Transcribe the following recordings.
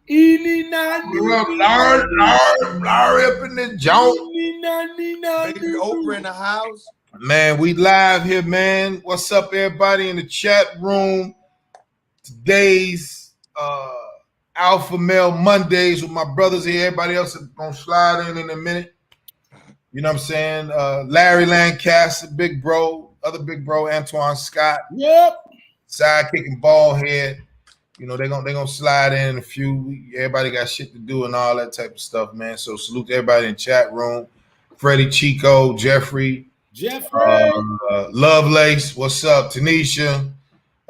Eeny, niny, Larry up in the joint. Baby Oprah in the house. Man, we live here, man. What's up, everybody in the chat room? Today's Alpha Male Mondays with my brothers here. Everybody else is gonna slide in a minute. You know what I'm saying? Larry Lancaster, big bro, other big bro, Antoine Scott. Yep. Sidekick and ball head. You know, they're gonna slide in a few. Everybody got shit to do and all that type of stuff, man. So salute to everybody in the chat room. Freddie, Chico, Jeffrey, Lovelace, what's up? Tanisha.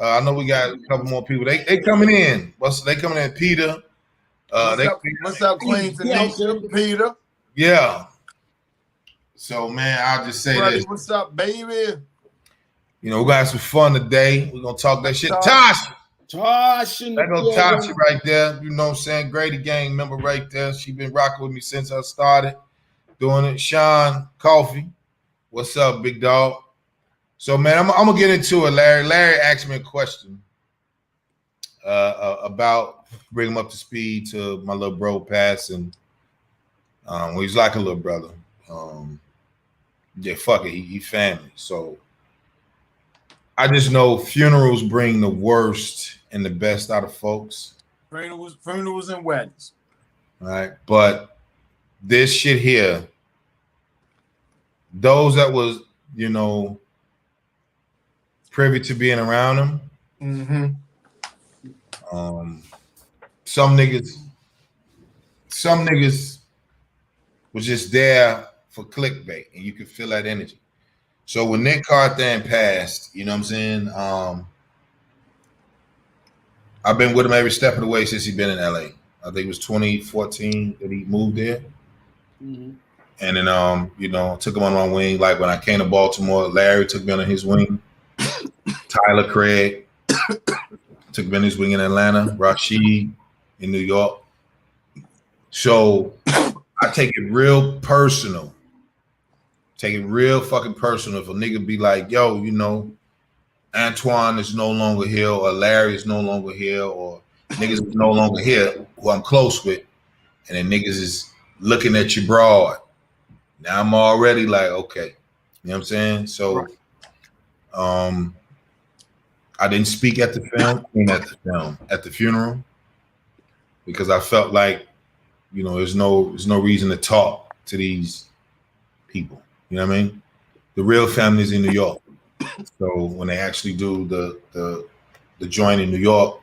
I know we got a couple more people. They coming in. They coming in? Peter. What's up, Queen Tanisha? Peter. Yeah. So man, I'll just say Freddie, this. what's up, baby? You know, we got some fun today. We're gonna talk that shit. Tasha. That go Tasha right there. You know what I'm saying? Grady Gang member right there. She been rocking with me since I started doing it. Sean Coffee. What's up, big dog? So, man, I'm gonna get into it, Larry. Larry asked me a question about bring him up to speed to my little bro passing. Well, he's like a little brother. Yeah, fuck it, he family. So I just know funerals bring the worst and the best out of folks. Funerals and weddings. All right, but this shit here, those that was, you know, privy to being around him. Some niggas was just there for clickbait, and you could feel that energy. So when Nick Carthan passed, you know what I'm saying? I've been with him every step of the way since he's been in LA. I think it was 2014 that he moved there. Mm-hmm. And then, you know, took him on my wing. Like when I came to Baltimore, Larry took me on his wing. Tyler Craig took me on his wing in Atlanta. Rashid in New York. So I take it real personal. Take it real fucking personal if a nigga be like, yo, you know, Antoine is no longer here, or Larry is no longer here, or niggas is no longer here who I'm close with, and then niggas is looking at you broad. Now I'm already like, okay. You know what I'm saying? So I didn't speak at the at the funeral, because I felt like, you know, there's no reason to talk to these people. You know what I mean? The real family's in New York. So when they actually do the joint in New York,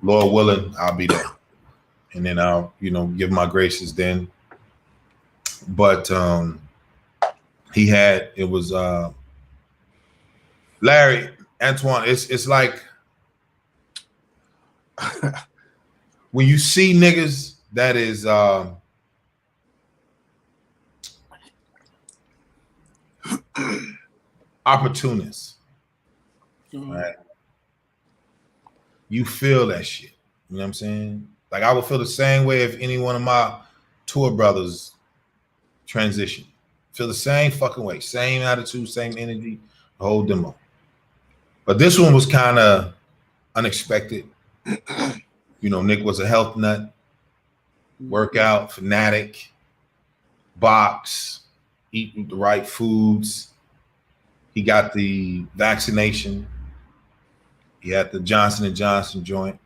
Lord willing, I'll be there. And then I'll, you know, give my graces then. But it was Larry, Antoine, it's like when you see niggas that is opportunists, right? You feel that shit. You know what I'm saying? Like I would feel the same way if any one of my tour brothers transition. Feel the same fucking way, same attitude, same energy, the whole demo. But this one was kind of unexpected. You know, Nick was a health nut, workout fanatic, box, eat the right foods. He got the vaccination. He had the Johnson & Johnson joint.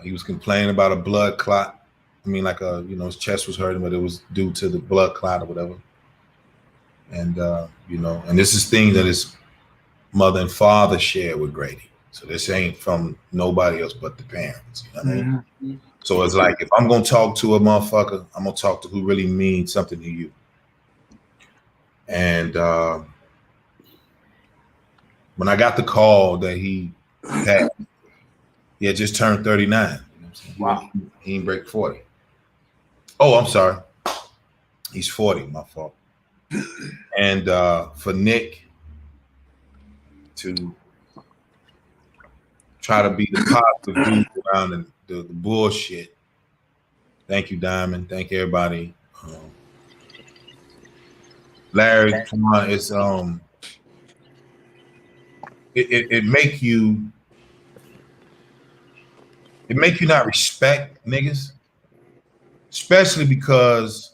He was complaining about a blood clot. I mean, like you know, his chest was hurting, but it was due to the blood clot or whatever. And you know, and this is things that his mother and father shared with Grady. So this ain't from nobody else but the parents. You know what I mean? Mm-hmm. So it's like, if I'm gonna talk to a motherfucker, I'm gonna talk to who really means something to you. And when I got the call that he had just turned 39. You know what I'm saying? Wow. He didn't break 40. Oh, I'm sorry. He's 40, my fault. And for Nick to try to be the positive dude around the bullshit. Thank you, Diamond. Thank everybody. Larry, come on, it's it make you it make you not respect niggas, especially because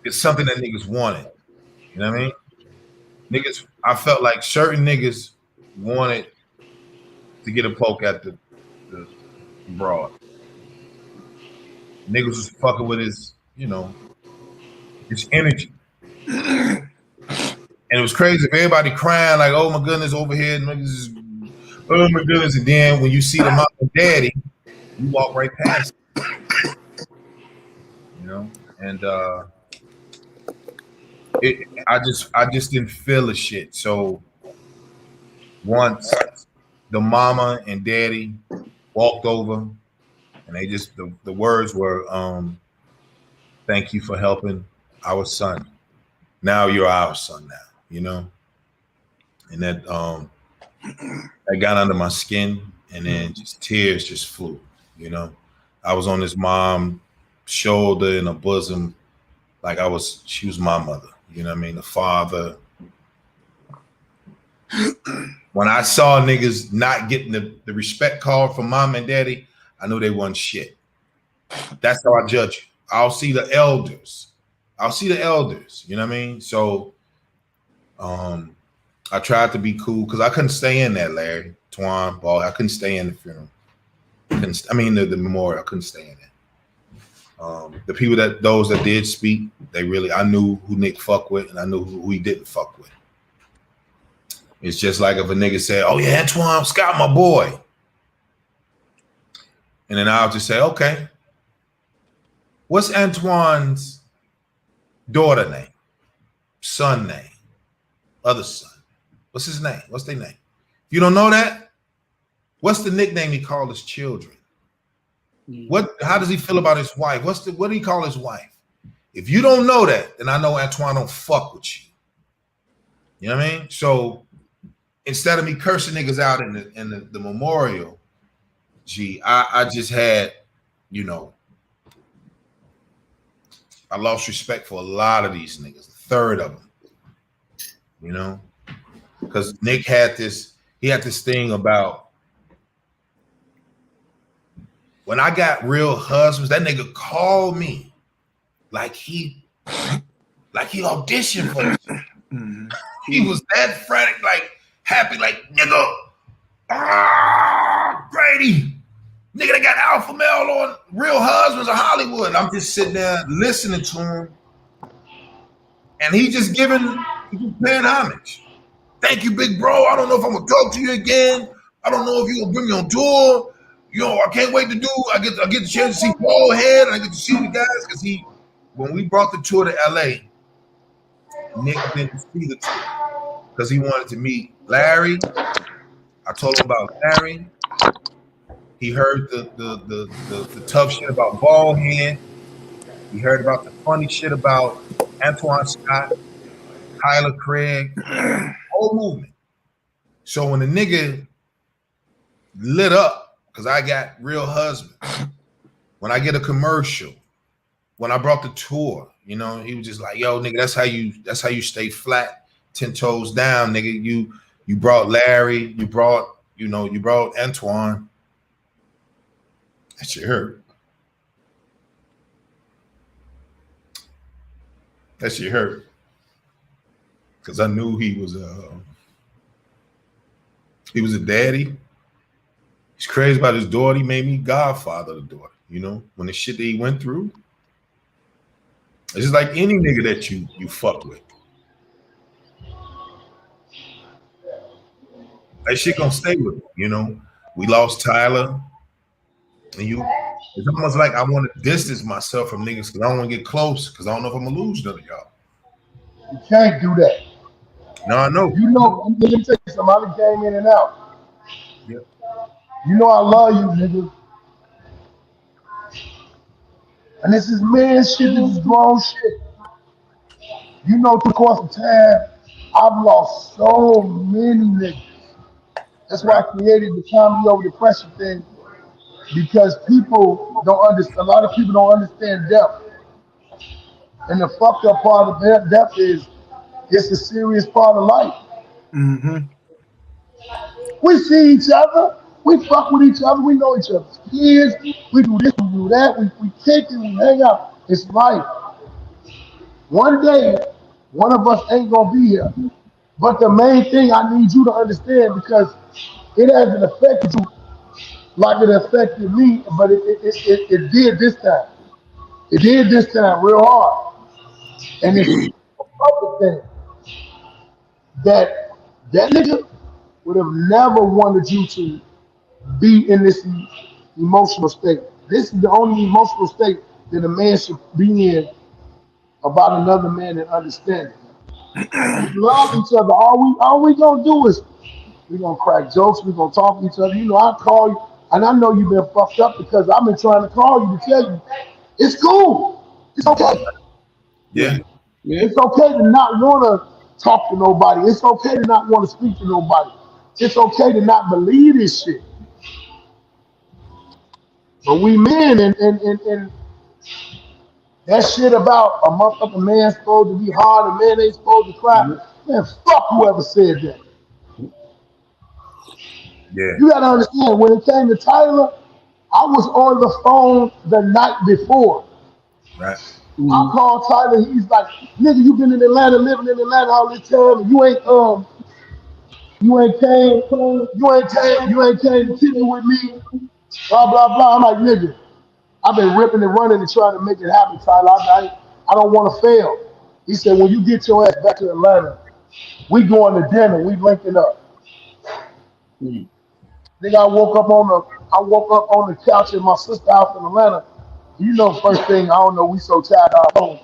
it's something that niggas wanted. You know what I mean? Niggas, I felt like certain niggas wanted to get a poke at the broad. Niggas was fucking with his, you know, his energy. And it was crazy. If everybody crying like, oh my goodness, over here, niggas is, oh my goodness. And then when you see the mom and daddy, you walk right past it. You know? And I just didn't feel the shit. So once the mama and daddy walked over and they just the words were thank you for helping our son. Now you're our son now, you know? And that got under my skin, and then just tears just flew, you know? I was on his mom's shoulder in her bosom like she was my mother, you know what I mean? The father. When I saw niggas not getting the respect call from mom and daddy, I knew they wasn't shit. That's how I judge you. I'll see the elders. You know what I mean? So I tried to be cool because I couldn't stay in that, Larry, Twan, Ball. I couldn't stay in the funeral. The memorial. I couldn't stay in it. The people those that did speak, I knew who Nick fucked with, and I knew who he didn't fuck with. It's just like if a nigga said, oh yeah, Antoine Scott, my boy. And then I'll just say, okay, what's Antoine's daughter name? Son name? Other son? What's his name? What's their name? If you don't know that, what's the nickname he called his children? How does he feel about his wife? What do he call his wife? If you don't know that, then I know Antoine don't fuck with you. You know what I mean? So instead of me cursing niggas out in the memorial, I just had, you know, I lost respect for a lot of these niggas, a third of them, you know, because Nick had this thing about when I got Real Husbands, that nigga called me like he auditioned for it. Mm-hmm. He was that frantic, like happy, like nigga, Grady. Nigga, they got alpha male on Real Husbands of Hollywood. I'm just sitting there listening to him. And he just paying homage. Thank you, big bro. I don't know if I'm gonna talk to you again. I don't know if you're gonna bring me on tour. You know, I can't wait to I get the chance to see Paul Head, and I get to see the guys because when we brought the tour to LA, Nick didn't see the tour because he wanted to meet Larry. I told him about Larry. He heard the tough shit about Ballhead. He heard about the funny shit about Antoine Scott, Tyler Craig, whole movement. So when the nigga lit up, because I got Real Husbands, when I get a commercial, when I brought the tour, you know, he was just like, yo, nigga, that's how you stay flat, 10 toes down, nigga. You brought Larry, you brought Antoine. That shit hurt. That shit hurt. Because I knew he was a daddy. He's crazy about his daughter. He made me godfather of the daughter. You know, when the shit that he went through. It's just like any nigga that you fuck with. That shit gonna stay with him, you know. We lost Tyler. And it's almost like I want to distance myself from niggas because I don't want to get close because I don't know if I'm gonna lose none of y'all. You can't do that. No, I know. You know, let me tell you something. I came in and out. Yeah. You know I love you, nigga. And this is man shit, this is grown shit. You know, through the course of time, I've lost so many niggas. That's why I created the comedy over depression thing. Because people don't understand, a lot of people don't understand depth. And the fucked up part of depth is it's a serious part of life. Mm-hmm. We see each other. We fuck with each other. We know each other's kids. We do this, we do that. We kick it, we hang out. It's life. One day, one of us ain't gonna be here. But the main thing I need you to understand, because it hasn't affected you like it affected me, but it did this time. It did this time real hard. And it's a public thing that nigga would have never wanted you to be in this emotional state. This is the only emotional state that a man should be in about another man and understanding. We love each other. All we gonna do is we gonna crack jokes. We gonna talk to each other. You know, I call you, and I know you've been fucked up because I've been trying to call you to tell you it's cool. It's okay. Yeah. It's okay to not want to talk to nobody. It's okay to not want to speak to nobody. It's okay to not believe this shit. But we men and that shit about a motherfucking man supposed to be hard, a man ain't supposed to cry. Man, fuck whoever said that. Yeah. You gotta understand, when it came to Tyler, I was on the phone the night before. Right. I called Tyler, he's like, nigga, you been in Atlanta, living in Atlanta all this time, and you ain't came to kick it with me, blah, blah, blah. I'm like, nigga, I've been ripping and running and trying to make it happen, Tyler. I don't want to fail. He said, when you get your ass back to Atlanta, we going to dinner, we linking up. Nigga, I woke up on the couch at my sister's house in Atlanta. You know, first thing, I don't know, we so tired of our home.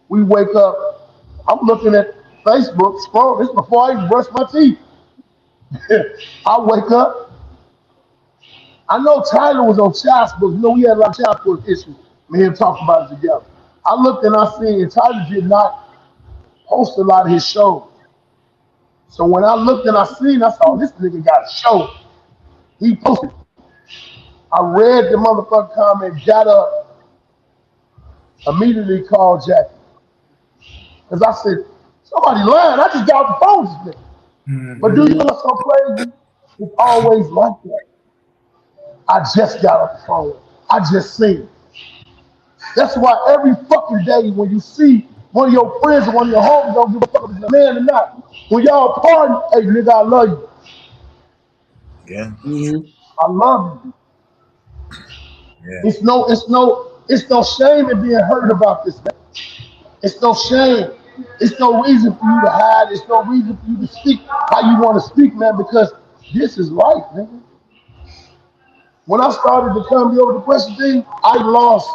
We wake up, I'm looking at Facebook, scroll, this before I even brush my teeth. I wake up, I know Tyler was on child support. You know, we had a lot of child support issues. Me and him talked about it together. I looked and I seen, and Tyler did not post a lot of his shows. So when I looked and I seen, I saw this nigga got a show. He posted. I read the motherfucking comment, got up, immediately called Jackie. Because I said, somebody lying. I just got off the phone with this nigga. But do you know what's so crazy? It's always like that. I just got off the phone. I just seen it. That's why every fucking day when you see one of your friends or one of your homies, don't give a fuck if it's a man or not. When y'all party, hey nigga, I love you. Yeah. I love you. Yeah. It's no shame in being hurt about this, man. It's no shame. It's no reason for you to hide. It's no reason for you to speak how you want to speak, man, because this is life, nigga. When I started the Come Be Over Depression thing, I lost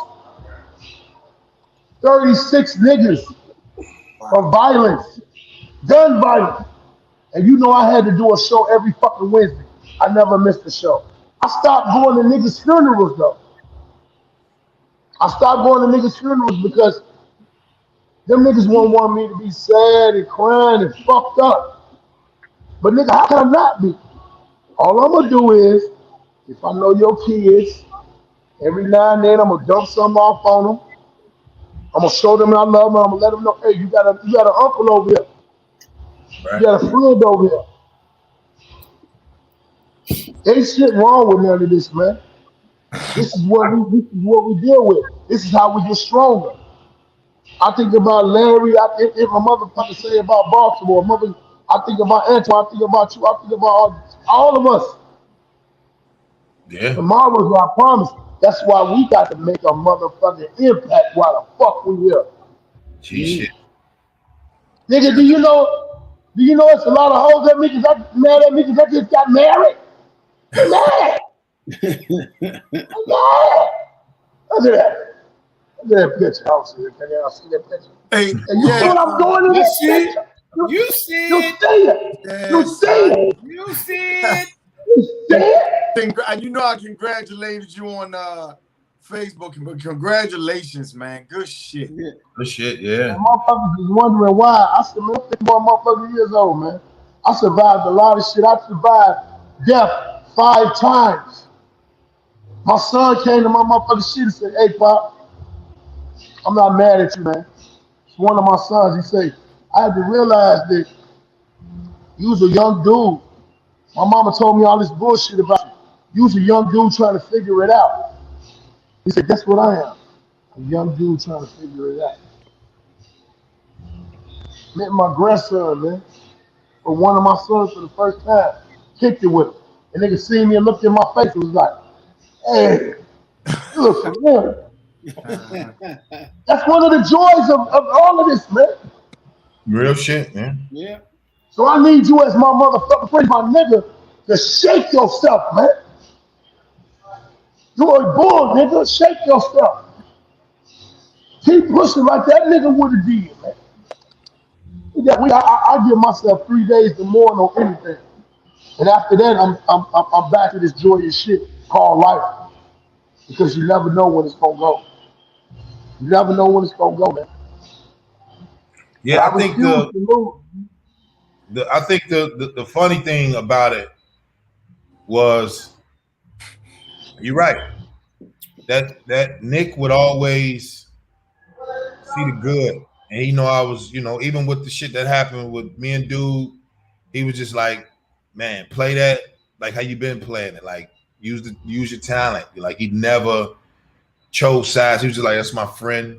36 niggas from violence, gun violence. And you know I had to do a show every fucking Wednesday. I never missed a show. I stopped going to niggas' funerals, though. I stopped going to niggas' funerals because them niggas won't want me to be sad and crying and fucked up. But nigga, how can I not be? All I'm gonna do is, if I know your kids, every now and then I'm gonna dump something off on them. I'm gonna show them I love them. I'm gonna let them know, hey, you got an uncle over here. Right. You got a friend over here. Ain't shit wrong with none of this, man. This is what we deal with. This is how we get stronger. I think about Larry. If my motherfucker say about Baltimore, I think about Antoine. I think about you. I think about all of us. Yeah. Tomorrow's I promise. That's why we got to make a motherfucking impact while the fuck we here. Shit. Nigga, do you know it's a lot of hoes at me because mad at me because I just got married? I'm mad. I'm mad. Look at that. Look at that picture. Can y'all see that picture? Hey, And you see what I'm doing in that picture? You see You it. see it. Yes, You see it. You see it. You see it. And you know I congratulated you on Facebook, but congratulations, man. Good shit. Good shit, yeah. And motherfuckers is wondering why. I said, man, I'm 51 motherfucking years old, man. I survived a lot of shit. I survived death 5 times. My son came to my motherfucking shit and said, hey, Pop, I'm not mad at you, man. It's one of my sons. He said, I had to realize that you was a young dude. My mama told me all this bullshit about you. You was a young dude trying to figure it out. He said, that's what I am. A young dude trying to figure it out. Met my grandson, man. Or one of my sons for the first time. Kicked it with him. And nigga see me and looked in my face and was like, hey, you look familiar. That's one of the joys of all of this, man. Real shit, man. Yeah. So I need you as my motherfucking friend, my nigga, to shake yourself, man. You a bull, nigga. Shake yourself. Keep pushing like that nigga would have did, man. I give myself 3 days to mourn on anything, and after that, I'm back to this joyous shit called life, because you never know when it's gonna go. You never know when it's gonna go, man. Yeah, I think the funny thing about it was, you're right. That Nick would always see the good. And I was, even with the shit that happened with me and Dude, he was just like, man, play that like how you been playing it. Like, use your talent. Like, he never chose sides. He was just like, that's my friend.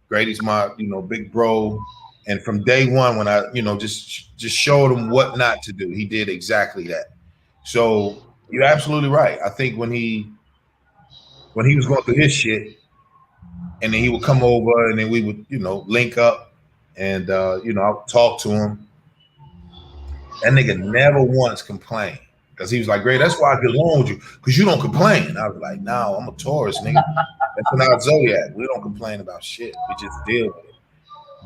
Grady's my, big bro. And from day one, when I, just showed him what not to do, he did exactly that. So you're absolutely right. I think when he was going through his shit, and then he would come over, and then we would, link up, and I would talk to him. That nigga never once complained, because he was like, "Great, that's why I get along with you, because you don't complain." And I was like, "No, I'm a Taurus, nigga. That's in our zodiac. We don't complain about shit. We just deal with it."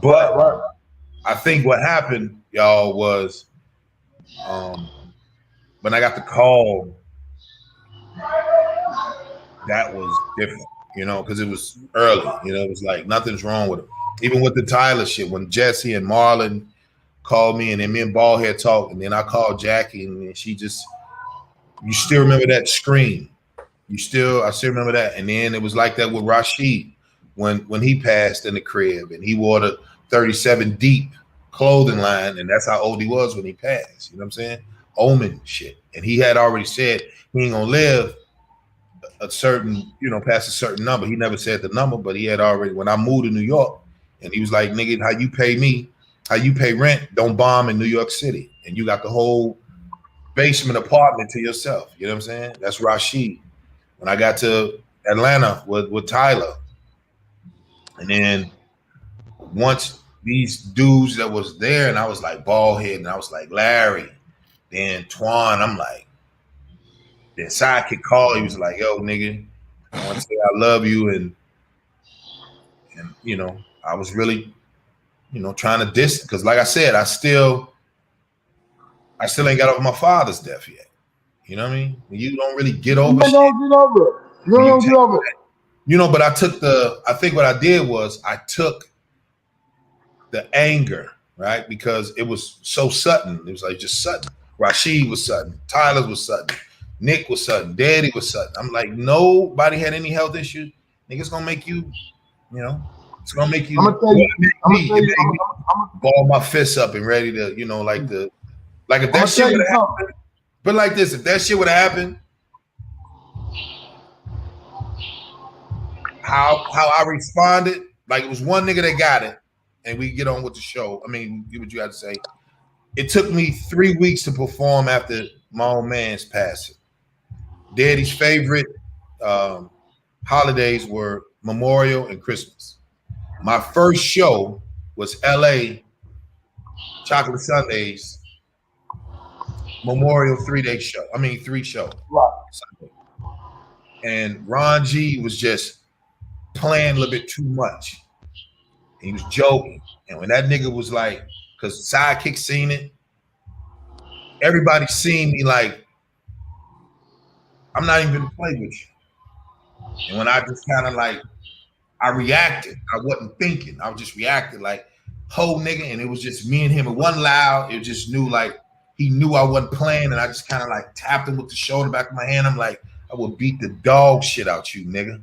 But I think what happened, y'all, was when I got the call, that was different. Because it was early. It was like nothing's wrong with him. Even with the Tyler shit, when Jesse and Marlon called me, and then me and Ballhead talked, and then I called Jackie, and then you still remember that scream. I still remember that. And then it was like that with Rashid when he passed in the crib, and he wore the 37 Deep clothing line, and that's how old he was when he passed. You know what I'm saying? Omen shit. And he had already said he ain't gonna live a certain, past a certain number. He never said the number, but he had already, when I moved to New York, and he was like, nigga, how you pay rent, don't bomb in New York City. And you got the whole basement apartment to yourself. You know what I'm saying? That's Rashid. When I got to Atlanta with Tyler, and then once these dudes that was there, and I was like Ballhead, and I was like Larry, then Twan, I'm like, then Sidekick called. He was like, "Yo, nigga, I want to say I love you," and I was really, trying to distance, because, like I said, I still ain't got over my father's death yet. You know what I mean? When you don't really get over shit. You don't get over it. But I think what I did was I took the anger, right? Because it was so sudden. It was like just sudden. Rashid was sudden. Tyler was sudden. Nick was sudden. Daddy was sudden. I'm like, nobody had any health issues. Nigga's gonna make you, it's gonna make you. I'm gonna ball my fists up and ready to, like if that shit would have happened. But like this, if that shit would have happened, how I responded, like it was one nigga that got it, and we get on with the show. I mean, do what you got to say. It took me 3 weeks to perform after my own man's passing. Daddy's favorite holidays were Memorial and Christmas. My first show was LA Chocolate Sundays Memorial 3-day show. 3 show. Right. Sunday. And Ron G was just playing a little bit too much. He was joking. And when that nigga was like, because Sidekick seen it, everybody seen me like, I'm not even gonna play with you. And when I just kind of like, I reacted. I wasn't thinking. I was just reacting like, ho nigga. And it was just me and him. It wasn't loud. It just knew like, he knew I wasn't playing. And I just kind of like tapped him with the shoulder back of my hand. I'm like, I will beat the dog shit out you, nigga.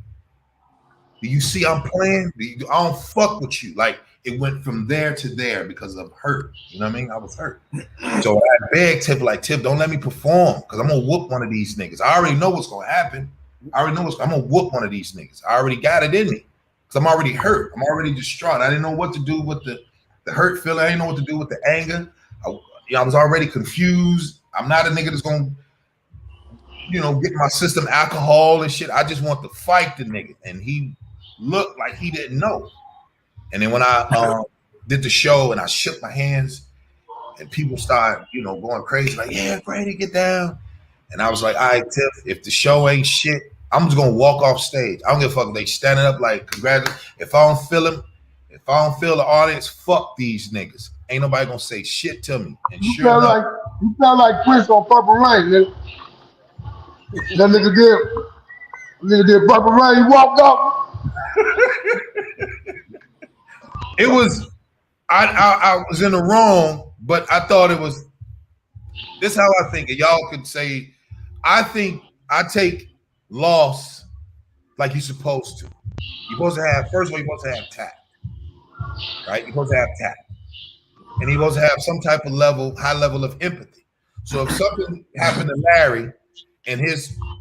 Do you see I'm playing? I don't fuck with you. Like, it went from there to there because of hurt. You know what I mean? I was hurt. So I begged Tip, like, Tip, don't let me perform because I'm going to whoop one of these niggas. I already know what's going to happen. I'm going to whoop one of these niggas. I already got it in me because I'm already hurt. I'm already distraught. I didn't know what to do with the hurt feeling. I didn't know what to do with the anger. I was already confused. I'm not a nigga that's going to, you know, get my system alcohol and shit. I just want to fight the nigga. And he looked like he didn't know. And then when I did the show and I shook my hands and people started, you know, going crazy, like, yeah, Grady, get down. And I was like, all right, Tiff, if the show ain't shit, I'm just going to walk off stage. I don't give a fuck if they standing up like, congratulations. If I don't feel them, if I don't feel the audience, fuck these niggas. Ain't nobody going to say shit to me. And you sound like Prince on Purple Rain, nigga. That nigga did Purple Rain, he walked up. It was, I was in the wrong, but I thought it was, this is how I think. And y'all could say, I think I take loss like you're supposed to. You're supposed to have, first of all, you're supposed to have tact, right? You're supposed to have tact. And you're supposed to have some type of high level of empathy. So if something happened to Larry and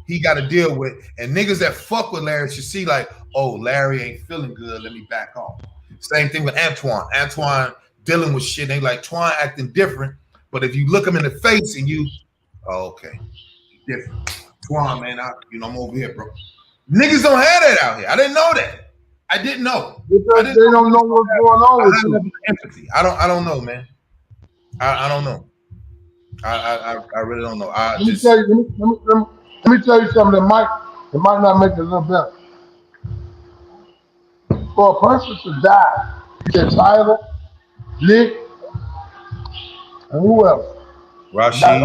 he got to deal with, and niggas that fuck with Larry should see like, oh, Larry ain't feeling good, let me back off. Same thing with Antoine. Antoine dealing with shit. They like Twan acting different. But if you look him in the face and you, oh, okay, different. Twan, man, I'm over here, bro. Niggas don't have that out here. I didn't know that. I didn't know. They don't know what's going on with you. Empathy. I don't know, man. I don't know. I really don't know. Let me tell you something that might not make it a little better. For a person to die, you get Tyler, Nick, and who else? Rashid.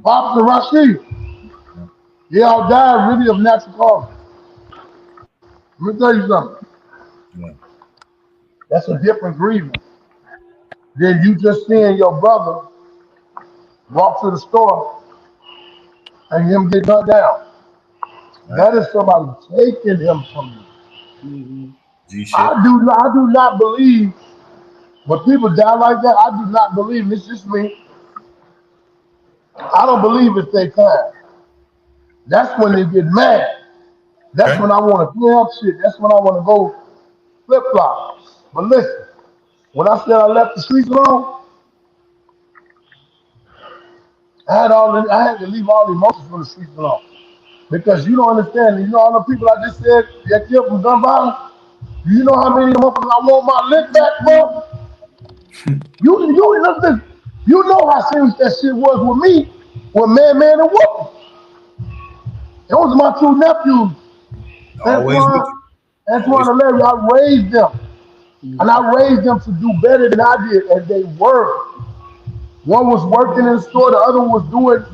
Pops and Rashid. They all died really of natural causes. Let me tell you something. Yeah. That's a different grievance than you just seeing your brother walk to the store and him get cut down. Right. That is somebody taking him from you. Mm-hmm. I do not believe when people die like that. I do not believe, and it's just me. I don't believe it's their time. That's when they get mad. That's when I want to play up shit. That's when I want to go flip flop. But listen, when I said I left the streets alone, I had to leave all the emotions from the streets alone. Because you don't understand, you know all the people I just said that killed from gun violence? Do you know how many of them I want my lick back from? You know how serious that shit was with me, with Man and Whoopi. It was my two nephews. Antoine and Larry, I raised them. And I raised them to do better than I did, and they were. One was working in the store, the other was doing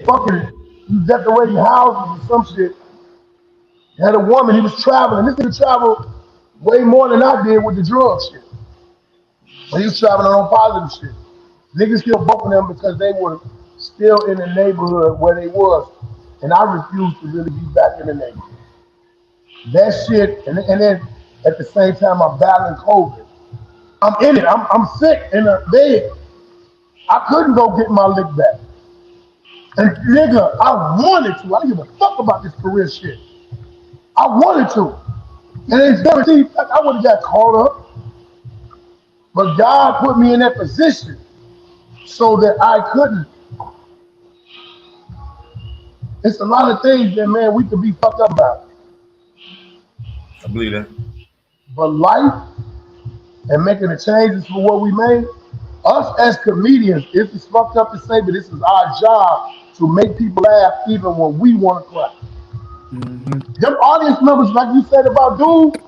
fucking decorating houses or some shit. He had a woman, he was traveling. This nigga traveled way more than I did with the drug shit. But he was traveling on positive shit. Niggas killed both of them because they were still in the neighborhood where they was. And I refused to really be back in the neighborhood. That shit, and then at the same time I'm battling COVID. I'm in it, I'm sick in a bed. I couldn't go get my lick back. And nigga, I wanted to. I didn't give a fuck about this career shit. I wanted to. And it's guaranteed I would have got caught up. But God put me in that position so that I couldn't. It's a lot of things that, man, we could be fucked up about. I believe that. But life and making the changes for what we made, us as comedians, it's fucked up to say, but this is our job to make people laugh even when we want to cry. Mm-hmm. Them audience members, like you said about dude,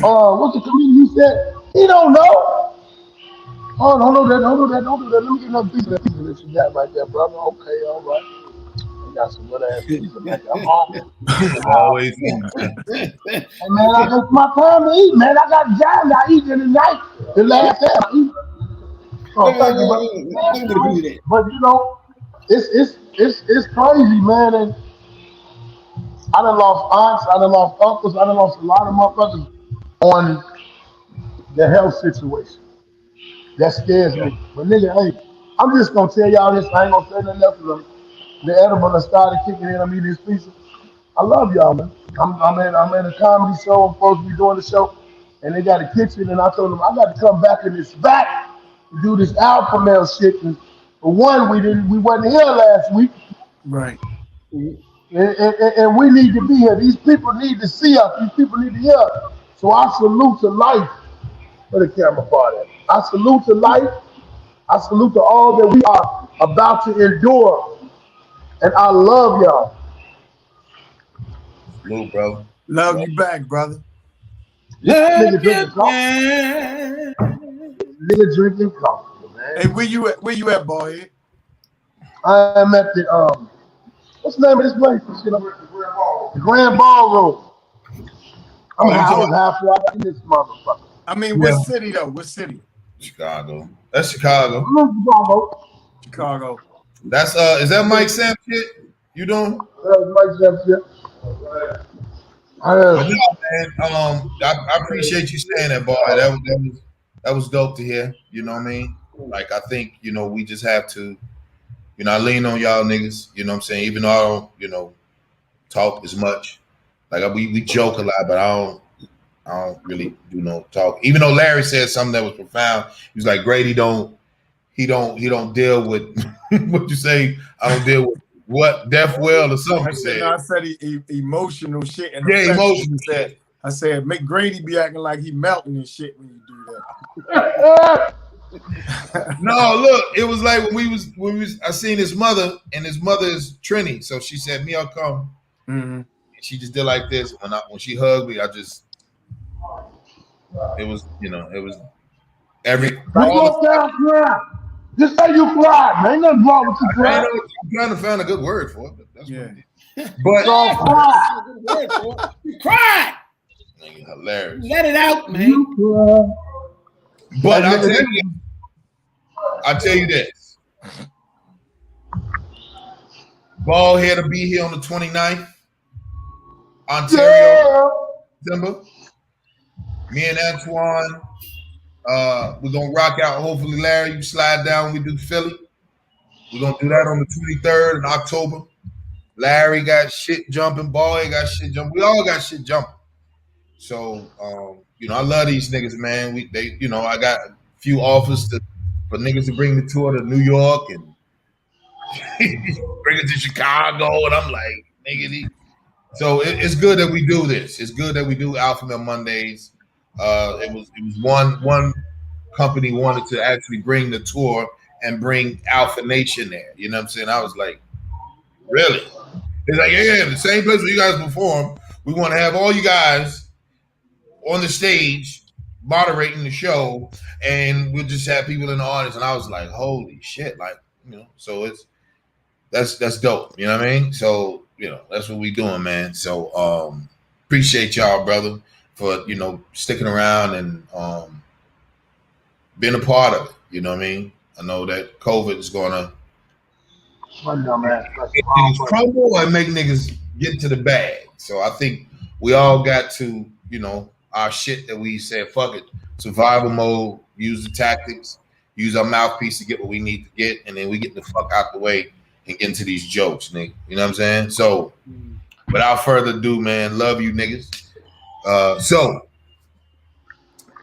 what's the comedian you said? He don't know. Oh, don't do that. Let me get another piece of that you got right there, brother. Okay, all right. You got some good ass pizza back there. I'm hungry. Always. Hey, man, it's my time to eat, man. I got jam. I eat in the night. The last time I eat. Oh, thank you, but you know, it's crazy, man. And I done lost aunts, I done lost uncles, I done lost a lot of motherfuckers on the health situation. That scares me. But nigga, hey, I'm just gonna tell y'all this. I ain't gonna say nothing else. 'Cause the edible that started kicking in. I'm eating this pizza. I love y'all, man. I'm at a comedy show. I'm supposed to be doing the show, and they got a kitchen. And I told them I got to come back in this back to do this alpha male shit. And for one, we wasn't here last week, Right. and we need to be here. These people need to see us. These people need to hear us. So I salute to life for the camera part. I salute to life. I salute to all that we are about to endure. And I love y'all. Salute, bro. Love you back, brother. Nigga drinking coffee. Nigga drinking coffee, man. Hey, where you at? Where you at, boy? I am at the what's the name of this place? The Grand Ballroom. I was halfway out in this motherfucker. I mean, what city though? What city? Chicago. That's Chicago. I'm in Chicago. Chicago. That's is that Mike Sam shit? You doing? Mike Sam shit. But no, man. I appreciate you saying that, boy. That was dope to hear. You know what I mean? Like, I think, you know, we just have to, you know, I lean on y'all niggas. You know what I'm saying? Even though I don't, you know, talk as much. Like, we joke a lot, but I don't really do no talk. Even though Larry said something that was profound, he was like, Grady don't deal with what you say. I don't deal with what Death Well or something said. I said emotional shit. And yeah, emotional shit. I said make Grady be acting like he melting and shit when you do that. No, look, it was like when I seen his mother, and his mother is Trini, so she said, "Me, I'll come." Mm-hmm. She just did like this when she hugged me. It was, you know, it was every. Just say you cried, man. Ain't nothing wrong with you crying. I'm trying to find a good word for it. But that's yeah. But you cried. Hilarious. Let it out, man. But I'll tell you this. Ballhead to be here on the 29th. Ontario, December. Me and Antoine. We're gonna rock out. Hopefully, Larry, you slide down when we do Philly. We're gonna do that on the 23rd in October. Larry got shit jumping, Ballhead got shit jumping. We all got shit jumping. So, you know, I love these niggas, man. You know, I got a few offers for niggas to bring the tour to New York and bring it to Chicago, and I'm like, nigga. So it's good that we do this. It's good that we do Alpha Male Mondays. It was one company wanted to actually bring the tour and bring Alpha Nation there. You know what I'm saying? I was like, really? It's like, yeah, the same place where you guys perform. We want to have all you guys on the stage moderating the show, and we'll just have people in the audience. And I was like, holy shit, like, you know. So that's dope. You know what I mean? So, you know, that's what we doing, man. So appreciate y'all, brother, for, you know, sticking around and being a part of it. You know what I mean? I know that COVID is gonna make niggas crumble and make niggas get to the bag. So I think we all got to, you know, our shit that we said, fuck it, survival mode, use the tactics, use our mouthpiece to get what we need to get, and then we get the fuck out the way and get into these jokes, nigga. You know what I'm saying? So without further ado, man, love you niggas. So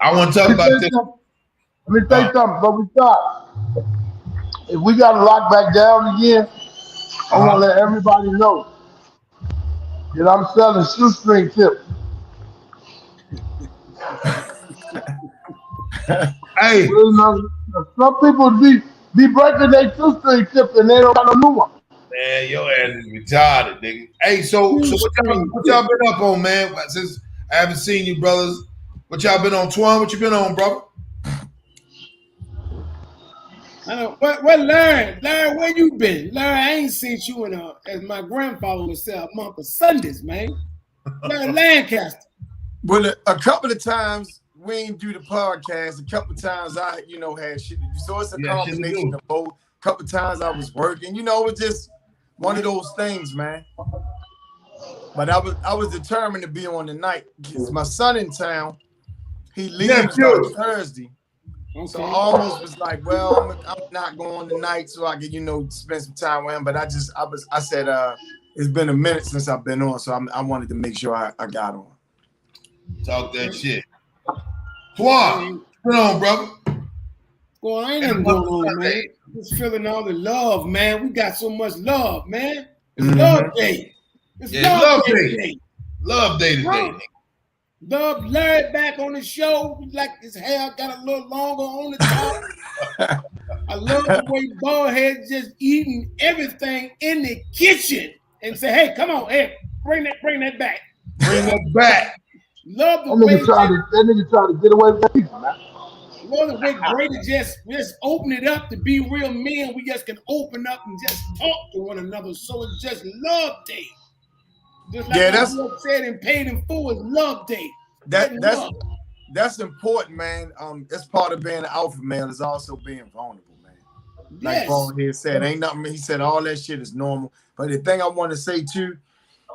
I want to talk about this. Let me tell you something, but we start. If we got to lock back down again, I want to let everybody know that I'm selling shoestring tips. Hey, some people be breaking their shoestring tips and they don't got no new one. Man, your ass is retarded, nigga. Hey, so what y'all been up on, man? Since I haven't seen you, brothers. What y'all been on, Twan? What you been on, brother? What Larry, where you been? Larry, I ain't seen you in as my grandfather would say, a month of Sundays, man. Larry Lancaster. Well, a couple of times we ain't do the podcast. A couple of times I, you know, had shit to do. So it's a combination of both. A couple of times I was working. You know, it's just one of those things, man. But I was determined to be on the night. It's my son in town. he leaves on Thursday. Okay. So I almost was like, well, I'm not going tonight, so I can, spend some time with him. But I said, it's been a minute since I've been on, so I wanted to make sure I got on. Talk that shit. Twan, what's going on, brother? Well, I ain't nothing going on, man. Just feeling all the love, man. We got so much love, man. It's love day. It's love day. Love day today. Love Larry back on the show. Like his hair got a little longer on the top. I love the way Ballhead just eating everything in the kitchen and say, "Hey, come on, hey, bring that back. Bring that back." Love the way that nigga try to get away with people, man. Love the way Grady just open it up to be real men. We just can open up and just talk to one another. So it's just love day. Just like that's said and paid in full is love day. That's important, man. It's part of being an alpha male is also being vulnerable, man. Like Paul here said, ain't nothing. He said all that shit is normal. But the thing I want to say too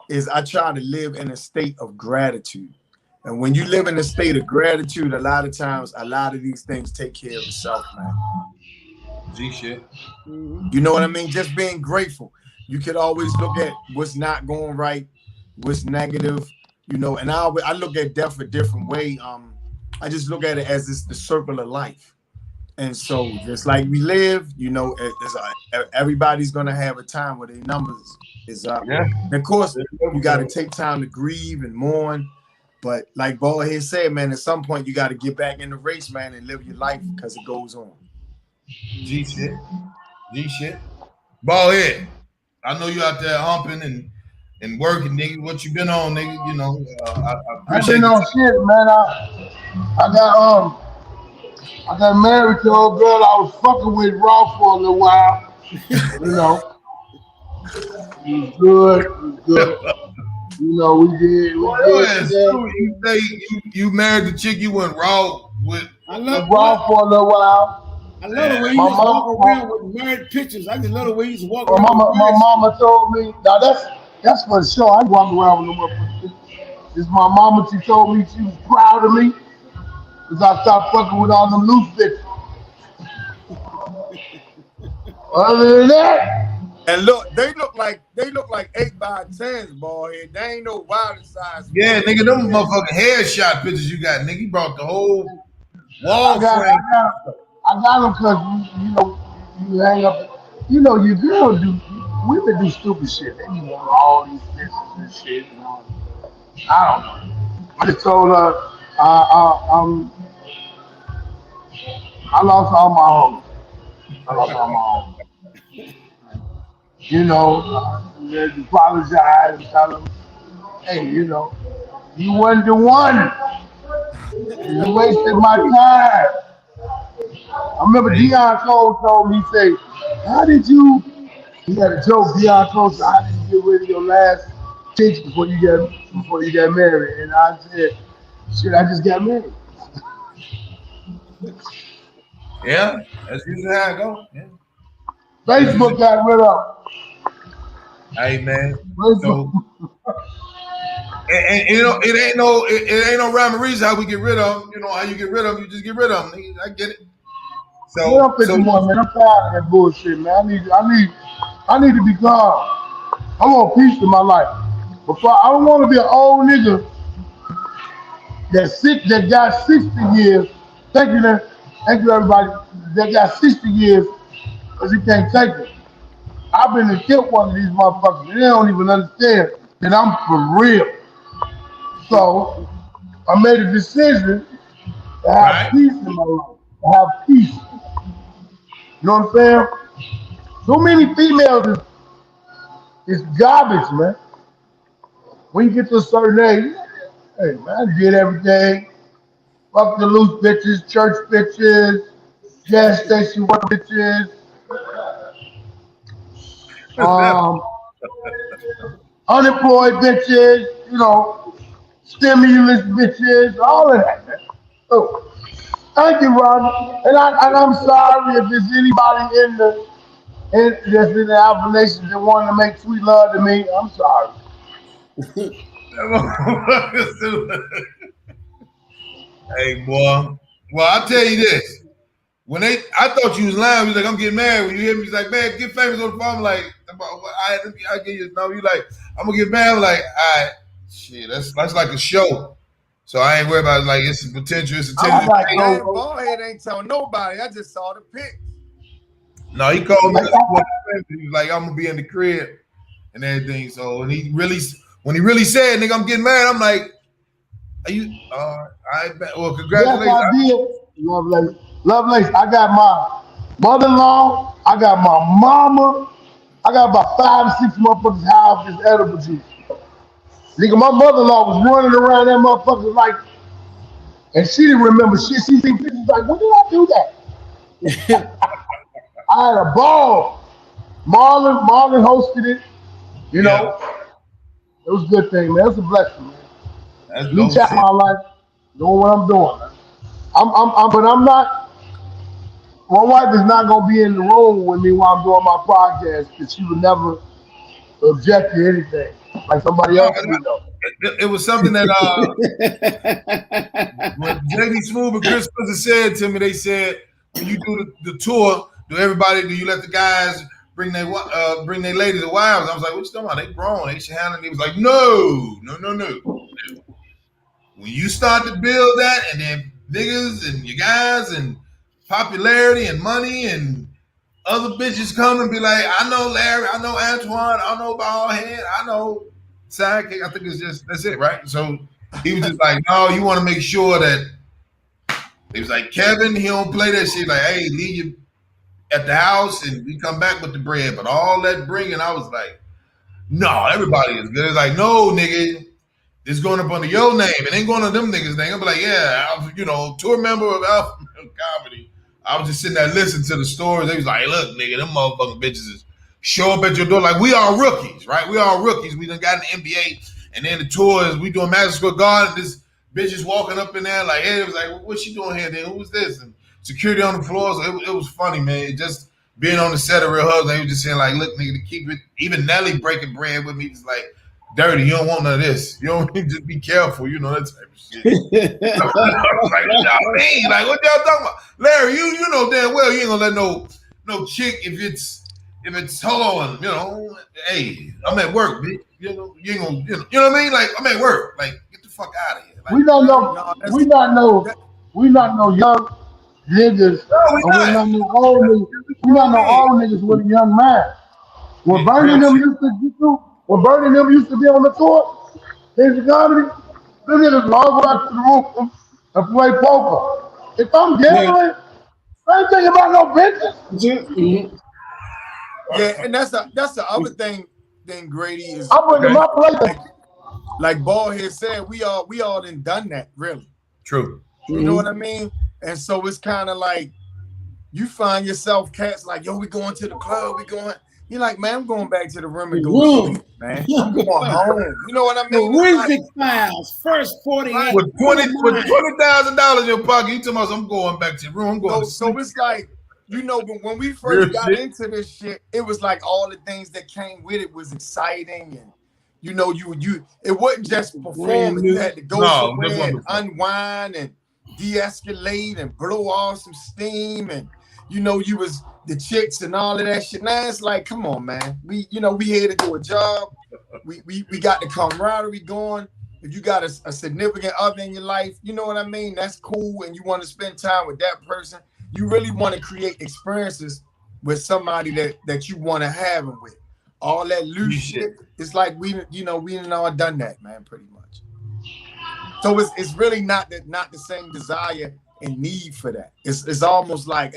is I try to live in a state of gratitude. And when you live in a state of gratitude, a lot of times, a lot of these things take care of itself, man. G-shit. You know what I mean? Just being grateful. You could always look at what's not going right, what's negative, and I look at death a different way. I just look at it as it's the circle of life. And so just like we live, everybody's going to have a time where their numbers is up. Yeah. And of course, you got to take time to grieve and mourn. But like Ballhead said, man, at some point you got to get back in the race, man, and live your life because it goes on. G-shit. Ballhead, I know you out there humping and working, nigga. What you been on, nigga? I I've been on shit, man. I got married to a girl I was fucking with raw for a little while. It was good. We did. You say you married the chick you went raw with. I love raw for a little while. I love the way you used to walk around with married pictures. I just love the way you used to walk around. My mama told me. Now that's for sure. I walk around with no more. This my mama. She told me she was proud of me because I stopped fucking with all them loose bitches. Other than that. And look, they look like 8x10s, Ballhead. They ain't no wild size. Yeah, nigga, them motherfucking headshot pictures you got, nigga. You brought the whole wall frame. I got them because you hang up. Your girl women do stupid shit. They want all these pictures and shit. I don't know. I just told her I lost all my hoes. Apologize and tell them, hey, you wasn't the one. You wasted my time. I remember Deion Cole told me, he had a joke, Deion Cole said, how did you get rid of your last chick before you got married? And I said, shit, I just got married. Yeah, that's usually how it goes. Yeah. Facebook got rid of. Hey man, so, and it ain't no rhyme or reason how we get rid of them. How you get rid of them, you just get rid of them. I get it. So, I'm 51, man. I'm tired of that bullshit, man. I need to be calm. I want peace in my life. I don't want to be an old nigga that got 60 years. Thank you, everybody. That got 60 years because he can't take it. I've been to kill one of these motherfuckers. They don't even understand that I'm for real. So I made a decision to have peace in my life. To have peace. You know what I'm saying? So many females is garbage, man. When you get to a certain age, hey man, I did everything. Fuck the loose bitches, church bitches, gas station work bitches. Unemployed bitches, stimulus bitches, all of that, man. So, thank you, Ron. And I'm sorry if there's anybody that's in the Alpha Nation that wanted to make sweet love to me. I'm sorry. Hey, boy. Well, I'll tell you this. I thought you was lying. He was like, I'm getting married. When you hear me, he's like, man, get famous on the phone. I'm like, I get you. No, you like, I'm gonna get married. I'm like, all right, shit, that's like a show. So I ain't worried about it. Like it's a potential. It's a man, Ballhead ain't telling nobody. I just saw the pic. No, he called me. He was like, I'm gonna be in the crib and everything. So when he really said, nigga, I'm getting married, I'm like, are you? Well, congratulations. Yes, I did. Lovelace, I got my mother-in-law, I got my mama, I got about 5 or 6 motherfuckers' house is edible juice. Nigga, my mother-in-law was running around that motherfucker like, and she didn't remember shit. She seen pictures like, when did I do that? I had a ball. Marlon hosted it. You know, it was a good thing, man. It was a blessing, man. That's New chapter in my life, doing what I'm doing, man. But I'm not. My wife is not gonna be in the room with me while I'm doing my podcast because she would never object to anything like somebody else would know. It was something that when JD Smooth and Chris said to me, they said when you do the tour, do you let the guys bring their ladies and wives? I was like, what you talking about? They grown, they should handle it. He was like, no. When you start to build that, and then niggas and you guys and popularity and money and other bitches come and be like, I know Larry, I know Antoine, I know Ballhead, I know Sidekick. I think that's it, right? So he was just like, no, you want to make sure that he was like, Kevin, he don't play that shit. Like, hey, leave you at the house and we come back with the bread. But all that bringing, I was like, no, everybody is good. It's like, no, nigga. It's going up under your name. It ain't going on them niggas' name. I'm like, yeah, I was, tour member of Alpha Comedy. I was just sitting there listening to the stories. They was like, look, nigga, them motherfucking bitches is show up at your door. Like, we are rookies, right? We are rookies. We done got in the NBA. And then the tours, we doing Madison Square Garden. This bitch is walking up in there like, hey, it was like, what's she doing here then? Who was this? And security on the floor. So it was funny, man. It just being on the set of Real Husbands, he was just saying like, look, nigga, to keep it. Even Nelly breaking bread with me was like, dirty, you don't want none of this. You don't need to be careful, that type of shit. I was like, what y'all mean? Like, what y'all talking about? Larry, you know damn well you ain't gonna let no chick if it's hold on, hey, I'm at work, bitch. You ain't gonna, you know what I mean? Like, I'm at work. Like, get the fuck out of here. Like, we not no young niggas. We not no old niggas. We not no old niggas with a young man. When Bernie them used to be on the tour, his comedy, them niggas log out to the room and play poker. If I'm gambling, I ain't thinking about no bitches. Yeah, and that's the other thing. Then Grady is. I'm bringing my plate. Like Ballhead said, we all done that, really. True. You know what I mean? And so it's kind of like you find yourself cats like, yo, we going to the club, we going. You're like, man, I'm going back to the room and go to sleep, man. I'm going home. You know what I mean? Forensic Files, first 48. With $20,000 in your pocket, you tell me I'm going back to the room. I'm going. So it's like, when we first got into this shit, it was like all the things that came with it was exciting, and you it wasn't just performing. You had to go somewhere and unwind and de-escalate and blow off some steam, and you was the chicks and all of that shit. Now it's like, come on, man. We here to do a job. We got the camaraderie going. If you got a significant other in your life, you know what I mean? That's cool, and you want to spend time with that person. You really want to create experiences with somebody that you want to have them with. All that loose shit. It's like we done all done that, man, pretty much. So it's really not the same desire and need for that. It's almost like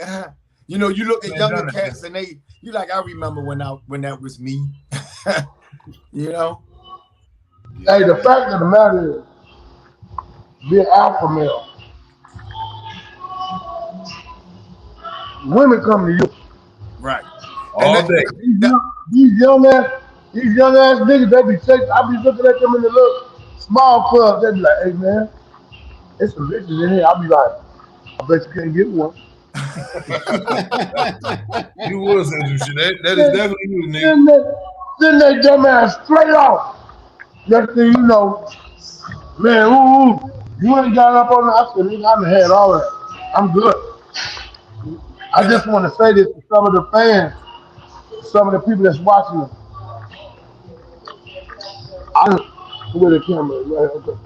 you look at younger cats and you like, I remember when that was me. Hey, the fact of the matter is, be an alpha male. Women come to you. Right. All day. These young ass niggas, they be chasing. I be looking at them in the little small club. They be like, hey man, there's some bitches in here. I'll be like, I bet you can't get one. You was interested. That is definitely you, nigga. Then they dumb ass straight off. Next thing you know, man, You ain't got up on the. I said, nigga, I done had all that. I'm good. I just want to say this to some of the fans, some of the people that's watching us. I done, where the camera is, right? Okay.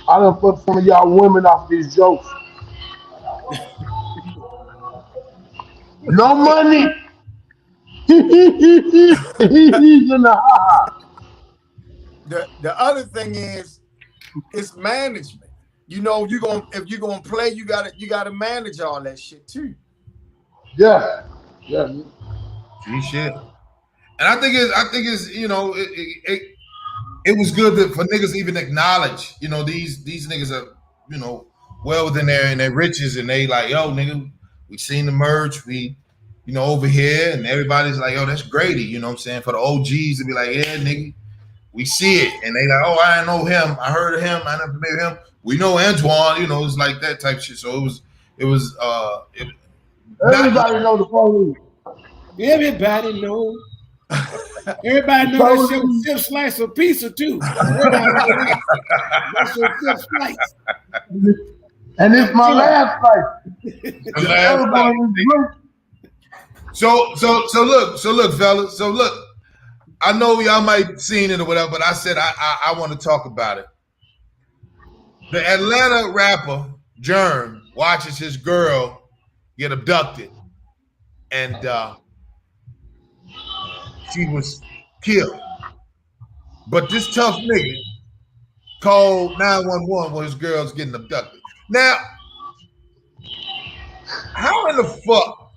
I done put some of y'all women off these jokes. No money. The other thing is, it's management. You know, if you're gonna play, you gotta manage all that shit too. Yeah. Yeah. He shit. And I think it's you know it was good for niggas to even acknowledge, you know, these niggas are, you know, well within their riches, and they like, yo, nigga, we seen the merch, we, you know, over here, and everybody's like, yo, that's Grady, you know what I'm saying? For the OGs to be like, yeah, nigga, we see it, and they like, oh, I know him, I heard of him, I never met him. We know Antoine, you know, it's like that type shit. So it was everybody know the police. Everybody know. Everybody know that's your fifth slice of pizza too. That's your fifth slice. And it's my last fight. Everybody was So look, fellas. So look, I know y'all might have seen it or whatever, but I said I want to talk about it. The Atlanta rapper Germ watches his girl get abducted, and she was killed. But this tough nigga called 911 when his girl's getting abducted. Now, how in the fuck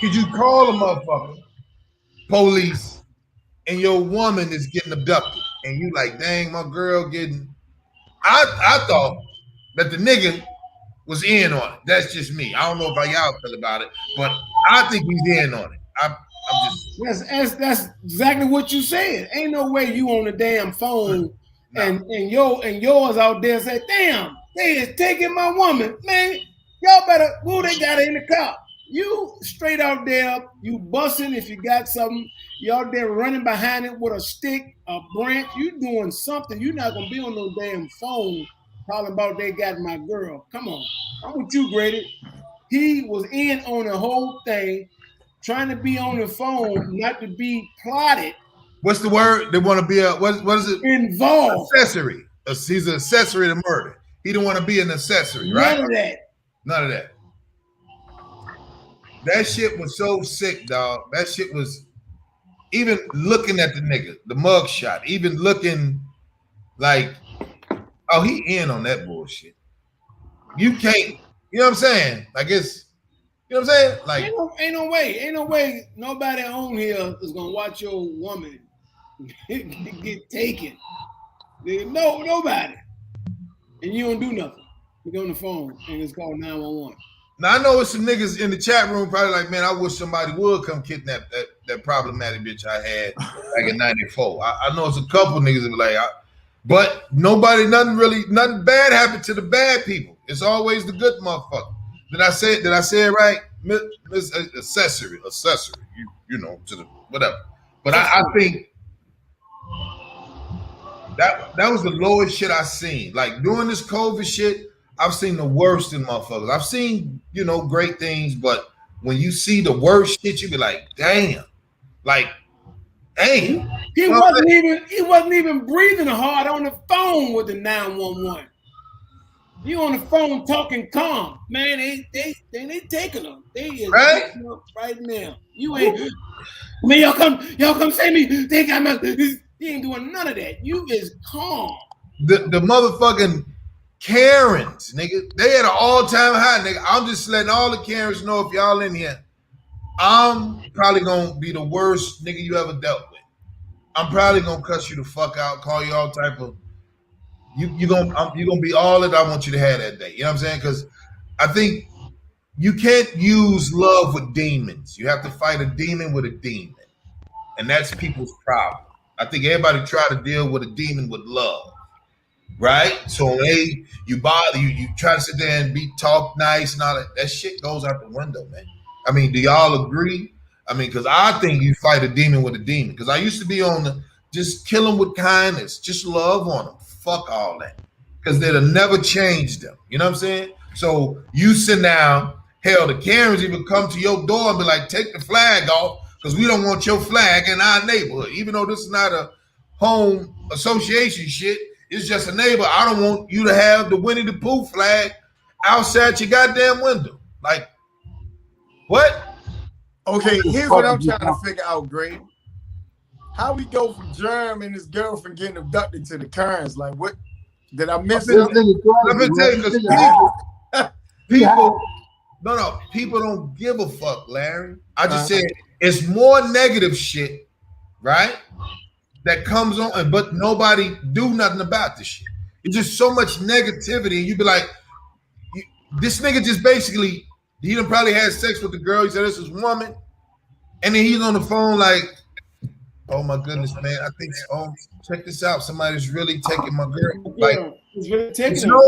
could you call a motherfucker police and your woman is getting abducted and you like, dang, my girl getting... I thought that the nigga was in on it. That's just me. I don't know how y'all feel about it, but I think he's in on it. I'm just... That's exactly what you said. Ain't no way you on the damn phone and yours out there say, damn, they is taking my woman. Man, y'all better, they got her in the car. You straight out there, you busting if you got something. You out there running behind it with a stick, a branch. You doing something. You're not going to be on no damn phone talking about they got my girl. Come on. I'm with you, Grady. He was in on the whole thing, trying to be on the phone, not to be plotted. What's the word? They want to be what is it? Involved. Accessory. He's an accessory to murder. He don't want to be an accessory, right? None of that. None of that. That shit was so sick, dog. That shit was, even looking at the nigga, the mug shot, even looking like, oh, he in on that bullshit. You can't, you know what I'm saying? Like it's, you know what I'm saying? Like ain't no way nobody on here is gonna watch your woman get taken. No, nobody. And you don't do nothing. You go on the phone and it's called 911. Now I know it's some niggas in the chat room probably like, man, I wish somebody would come kidnap that problematic bitch I had back in '94. I know it's a couple niggas that be like, but nothing bad happened to the bad people. It's always the good motherfucker. Did I say it right? Miss accessory, you know, to the whatever. But I think that was the lowest shit I seen. Like during this COVID shit, I've seen the worst in motherfuckers. I've seen, you know, great things, but when you see the worst shit, you be like, damn. Like, damn. He wasn't even breathing hard on the phone with the 911. You on the phone talking calm. Man, they taking them. They is right? Right now. You ain't, man, y'all come save me. They got my, he ain't doing none of that. You is calm. The motherfucking Karens, nigga, they had an all-time high, nigga. I'm just letting all the Karens know, if y'all in here, I'm probably gonna be the worst nigga you ever dealt with. I'm probably gonna cuss you the fuck out, call you all type of, you're gonna be all that I want you to have that day. You know what I'm saying? Because I think you can't use love with demons. You have to fight a demon with a demon, and that's people's problem. I think everybody try to deal with a demon with love. Right? So you bother, you try to sit there and talk nice and all that. That shit goes out the window, man. I mean, do y'all agree? I mean, because I think you fight a demon with a demon. Because I used to be on the just kill them with kindness, just love on them. Fuck all that. because they'd have never changed them. You know what I'm saying? So you sit down, hell, the Karens even come to your door and be like, take the flag off because we don't want your flag in our neighborhood. Even though this is not a home association shit, it's just a neighbor. I don't want you to have the Winnie the Pooh flag outside your goddamn window. Like, what? Okay, here's what I'm trying to figure out, Grady. How we go from Germ and his girlfriend getting abducted to the Karens? Like, what? Did I miss it? Let me tell you, because people don't give a fuck, Larry. I just said it's more negative shit, right? That comes on, but nobody do nothing about this shit. It's just so much negativity, and you be like, this nigga just basically, he done probably had sex with the girl. He said this is woman, and then he's on the phone like, oh my goodness, man, I think, oh, check this out, somebody's really taking my girl. Like, it's no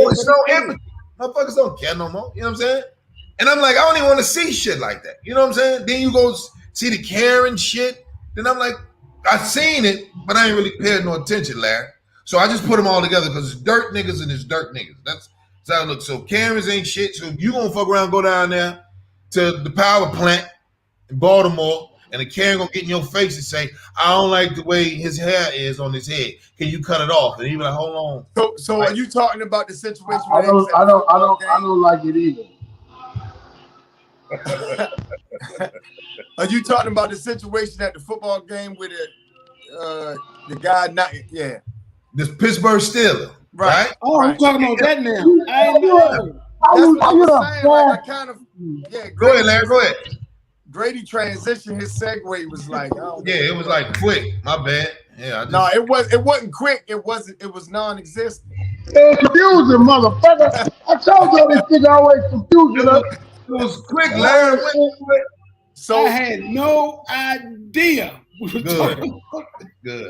empathy. Motherfuckers don't care no more. You know what I'm saying? And I'm like, I don't even want to see shit like that. You know what I'm saying? Then you go see the Karen shit. Then I'm like, I seen it, but I ain't really paid no attention, Larry. So I just put them all together because it's dirt niggas and it's dirt niggas. That's how it looks. So Karens ain't shit. So you gonna fuck around, go down there to the power plant in Baltimore, and the Karen gonna get in your face and say, I don't like the way his hair is on his head. Can you cut it off? And he be like, hold on. So like, are you talking about the situation? I don't like it either. Are you talking about the situation at the football game with the guy? This Pittsburgh Steelers, right? Oh, I'm talking about that now. Go ahead, Larry. Go ahead. Grady transition. His segue was like, it was like quick. My bad. Yeah, no, it wasn't quick. It was non-existent. It's confusing, motherfucker. I told you this nigga always confusing us. It was quick, Larry. So I had no idea. Good.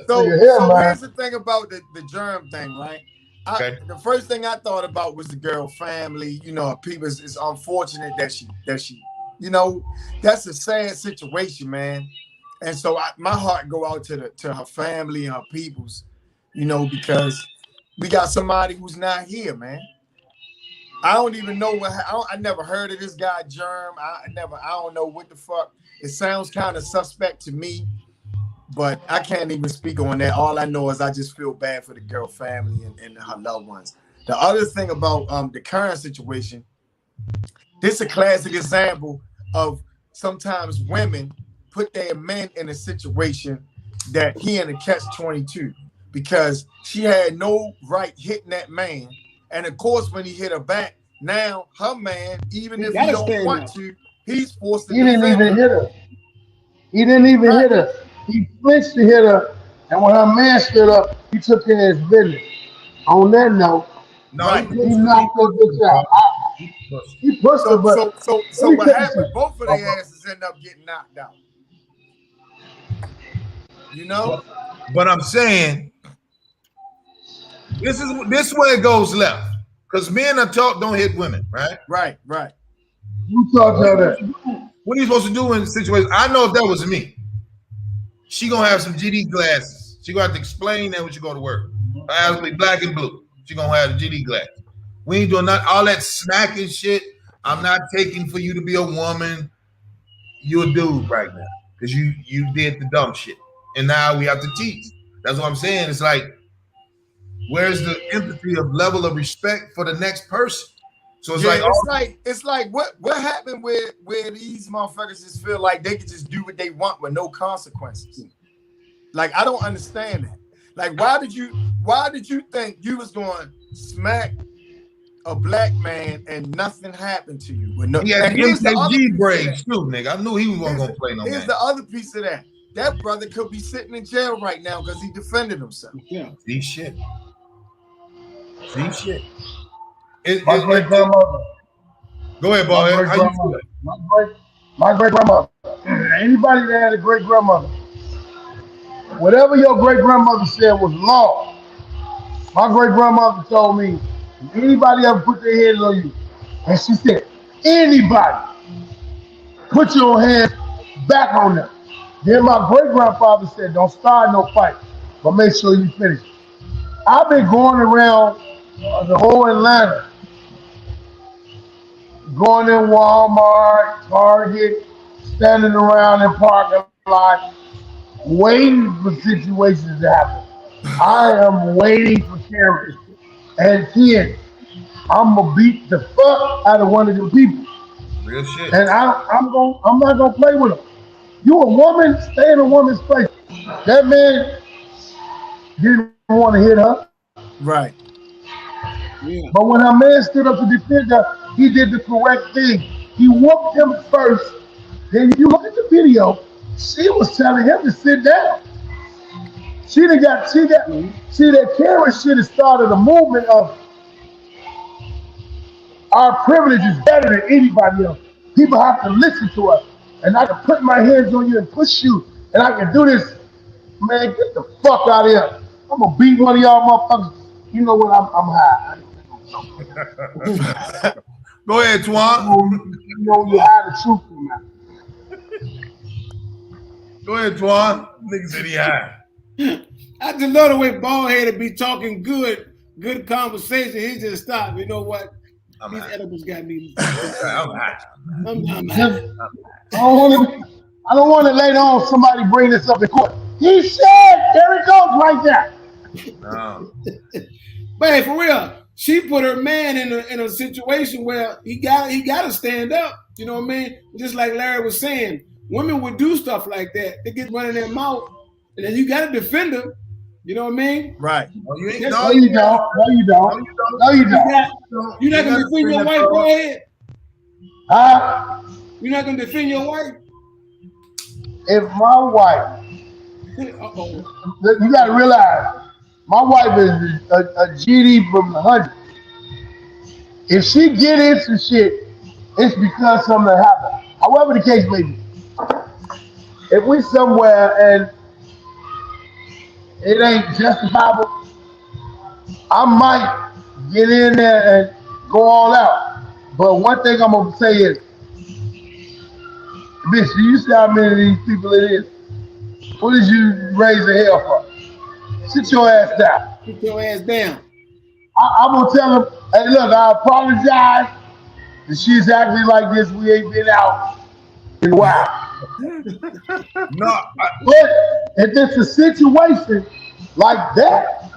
So here's the thing about the Germ thing, right? The first thing I thought about was the girl family. You know, people. It's unfortunate that she. You know, that's a sad situation, man. And so my heart go out to her family and her peoples. You know, because we got somebody who's not here, man. I don't even know I never heard of this guy Germ. I don't know what the fuck. It sounds kind of suspect to me, but I can't even speak on that. All I know is I just feel bad for the girl family and her loved ones. The other thing about the current situation, this is a classic example of sometimes women put their men in a situation that he in a catch-22 because she had no right hitting that man. And of course, when he hit her back, now her man, even if he don't want to, he's forced to. He didn't even hit her. He didn't even hit her. He flinched to hit her, and when her man stood up, he took care of his business. On that note, he knocked her bitch out. He pushed her, but so what happened? Both of their asses end up getting knocked out. You know. But I'm saying. This is where it goes left. Because men don't hit women, right? Right. You talk about that. What are you supposed to do in situations? I know if that was me, she gonna have some GD glasses. She gonna have to explain that when she go to work. Her eyes will be black and blue. She gonna have the GD glasses. We ain't doing all that smacking shit. I'm not taking for you to be a woman. You a dude right now. Because you did the dumb shit. And now we have to teach. That's what I'm saying. It's like, where's the empathy of level of respect for the next person? So it's like what happened where these motherfuckers just feel like they can just do what they want with no consequences. Like I don't understand that. Like why did you think you was going to smack a black man and nothing happened to you? Yeah, here's the MKG braids too, nigga. I knew he wasn't gonna play no. Here's the other piece of that. That brother could be sitting in jail right now because he defended himself. Yeah, see shit. My great grandmother. Go ahead, boy. My great grandmother. Anybody that had a great grandmother, whatever your great grandmother said was law. My great grandmother told me, if anybody ever put their hands on you, and she said, anybody, put your hands back on them. Then my great grandfather said, don't start no fight, but make sure you finish. I've been going around the whole Atlanta, going in Walmart, Target, standing around in parking lots, waiting for situations to happen. I am waiting for cameras. And kids, I'm gonna beat the fuck out of one of them people. Real shit. And I'm not gonna play with them. You a woman, stay in a woman's place. That man didn't want to hit her. Right. Yeah. But when a man stood up to defend her, he did the correct thing. He whooped him first. Then you look at the video, she was telling him to sit down. See that Karen should have started a movement of our privilege is better than anybody else. People have to listen to us. And I can put my hands on you and push you. And I can do this. Man, get the fuck out of here. I'm gonna beat one of y'all motherfuckers. You know what? I'm high. Go ahead, Twan. You know you hide the truth from me. Go ahead, Twan. Nigga said he high. I just love the way Baldhead be talking good conversation. He just stopped. You know what? These edibles got me. I'm high. I'm I don't want to later on somebody bring this up in court. He said, there it goes right there. No. But hey, for real, she put her man in a situation where he got to stand up. You know what I mean? Just like Larry was saying, women would do stuff like that. They get running their mouth, and then you got to defend them. You know what I mean? Right. No, you don't. You're not gonna defend your wife. Go ahead. Huh? You're not gonna defend your wife. If my wife, Uh-oh. you got to realize, my wife is a GD from the 100. If she get into shit, it's because something happened. However the case may be. If we somewhere and it ain't justifiable, I might get in there and go all out. But one thing I'm gonna say is, bitch, do you see how many of these people it is? What did you raise the hell for? Sit your ass down. Sit your ass down. I'm gonna tell them, hey, look, I apologize that she's acting like this. We ain't been out in a while. No. But if it's a situation like that,